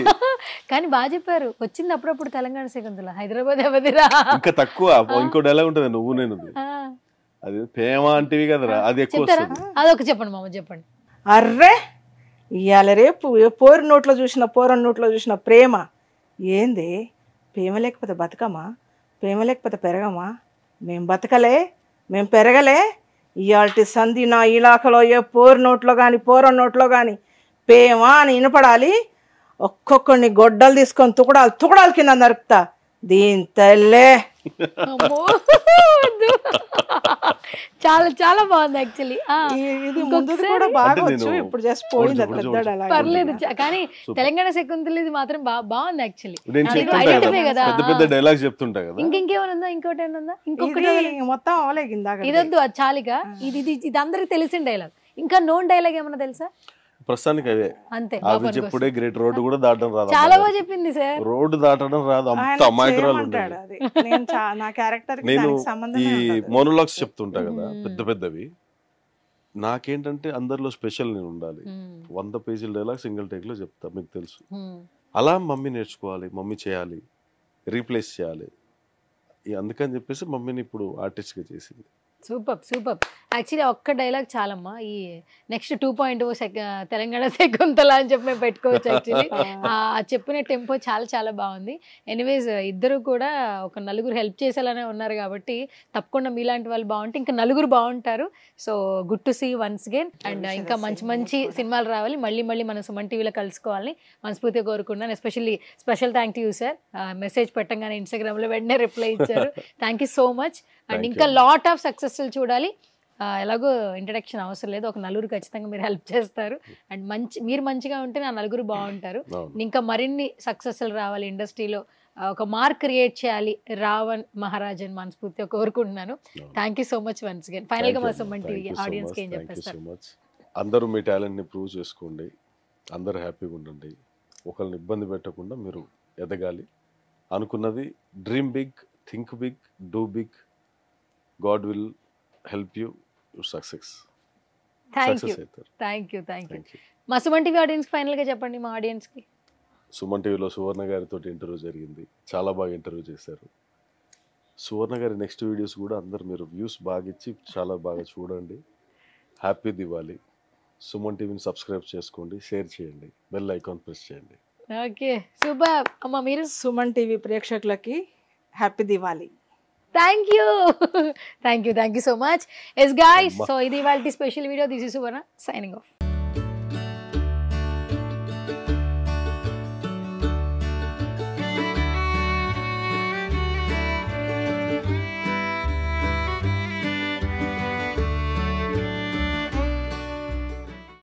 కానీ బాగా చెప్పారు. వచ్చింది అప్పుడప్పుడు తెలంగాణ శకుంతల. హైదరాబాద్ ఎవరిదిరా? ఇంకా తక్కువ ఇంకో డైలాగ్ ఉంటుంది, నువ్వు నేను. అది ప్రేమ అంటివి కదరా, అది ఎక్కువ చెప్తారా? వస్తుంది. అదొక చెప్పండి మామ, చెప్పండి. అర్రే ఇవాళ రేపు పోరు నోట్లో చూసిన ప్రేమ ఏంది? ప్రేమ లేకపోతే బతకమా? ప్రేమ లేకపోతే పెరగమా? మేము బతకలే, మేము పెరగలే. ఇవాళ సంధి నా ఇలాకలో ఏ పోరు నోట్లో కానీ పోర నోట్లో కానీ ప్రేమ అని వినపడాలి. ఒక్కొక్కడిని గొడ్డలు తీసుకొని తుకడాలు కింద నరుకుతా. దీని తల్లే. చాలా చాలా బాగుంది యాక్చువల్లీ. ఇది ముందు కూడా బాగా వచ్చు, ఇప్పుడు జస్ట్ పోయింది పర్లేదు. కానీ తెలంగాణ శకుంతల ఇది మాత్రం బాగుంది యాక్చువల్లీ. నేను చెప్తుంటా కదా, పెద్ద డైలాగ్ చెప్తుంటా కదా. ఇంకేమైనా ఉందా? ఇంకోటి ఏమైనా ఉందా? ఇంకొకటి మొత్తం అవలేగిందా? ఇదొద్దు, అది చాలిగా. ఇది అందరికి తెలిసిన డైలాగ్. ఇంకా నోన్ డైలాగ్ ఏమన్నా తెలుసా? ప్రస్తుతానికి అవే అంతే. అవి చెప్పుడే గ్రేట్. రోడ్డు కూడా దాటడం రాదు. చాలా బాగా చెప్పింది సార్. రోడ్డు దాటడం రాదు, అంత అమాయకురాలు చేయమంటాడు ఉండేది. అది. నా క్యారెక్టర్ నేను సంబంధం ఈ మోనోలాగ్స్ చెప్తుంటా కదా పెద్ద పెద్దవి, నాకేంటంటే అందరిలో స్పెషల్ నేను ఉండాలి. 100 పేజీల డైలాగ్ సింగిల్ టేక్ లో చెప్తా, మీకు తెలుసు. అలా మమ్మీ నేర్చుకోవాలి, మమ్మీ చేయాలి, రీప్లేస్ చేయాలి. అందుకని చెప్పేసి మమ్మీని ఇప్పుడు ఆర్టిస్ట్ గా చేసింది. Super super. యాక్చువల్లీ ఒక్క డైలాగ్ చాలమ్మా. ఈ నెక్స్ట్ 2.0 తెలంగాణ శకుంతల అని చెప్పి మేము పెట్టుకోవచ్చు. యాక్చువల్లీ చెప్పిన టెంపో చాలా చాలా బాగుంది. ఎనీవేస్ ఇద్దరు కూడా ఒక నలుగురు హెల్ప్ చేసేలానే ఉన్నారు కాబట్టి తప్పకుండా మీలాంటి వాళ్ళు బాగుంటే ఇంకా నలుగురు బాగుంటారు. So good to see once again. And ఇంకా మంచి మంచి సినిమాలు రావాలి, మళ్ళీ మళ్ళీ మనం సుమన్ టీవీలో కలుసుకోవాలని మనస్ఫూర్తిగా కోరుకున్నాను. Especially special thank you sir. Message పెట్టంగానే ఇన్స్టాగ్రామ్లో వెంటనే రిప్లై ఇచ్చారు. Thank you so much. And ఇంకా లాట్ ఆఫ్ సక్సెస్ఫుల్ చూడాలి. ఎలాగో ఇంట్రడక్షన్ అవసరం లేదు, ఒక నలుగురు ఖచ్చితంగా మీరు హెల్ప్ చేస్తారు. అండ్ మీరు మంచిగా ఉంటే నా నలుగురు బాగుంటారు. ఇంకా మరిన్ని సక్సెస్లు రావాలి ఇండస్ట్రీలో, ఒక మార్క్ క్రియేట్ చేయాలి రావణ్ మహారాజ్ అని మనస్ఫూర్తిగా కోరుకుంటున్నాను. Thank you so much once again. Final గా మా సుమన్ టీవీ ఆడియన్స్ కి ఏం చెప్పేస్తారు? అందరూ మీ టాలెంట్ ని ప్రూవ్ చేసుకోండి, అందరూ హ్యాపీగా ఉండండి, ఒకరిని ఇబ్బంది పెట్టకుండా మీరు ఎదగాలి. అనుకున్నది dream big, think big, do big. God will help you to success. Thank you. మా సుమన్ టీవీ ఆడియన్స్ ఫైనల్ గా చెప్పండి. మా ఆడియన్స్ కి సుమన్ టీవీలో సువర్ణ గారితో ఇంటర్వ్యూ జరిగింది, చాలా బాగా ఇంటర్వ్యూ చేశారు. సువర్ణ గారి నెక్స్ట్ వీడియోస్ కూడా అందరు మీరు వ్యూస్ బాగా ఇచ్చి చాలా బాగా చూడండి. హ్యాపీ దివాలి. సుమన్ టీవీని సబ్స్క్రైబ్ చేసుకోండి, షేర్ చేయండి, బెల్ ఐకాన్ ప్రెస్ చేయండి. Okay super. అమ్మ మీరు సుమన్ టీవీ ప్రేక్షకులకి happy Diwali. Thank you so much. Yes guys, so ఇది ఇవాల్టి special video. This is Suvarna signing of.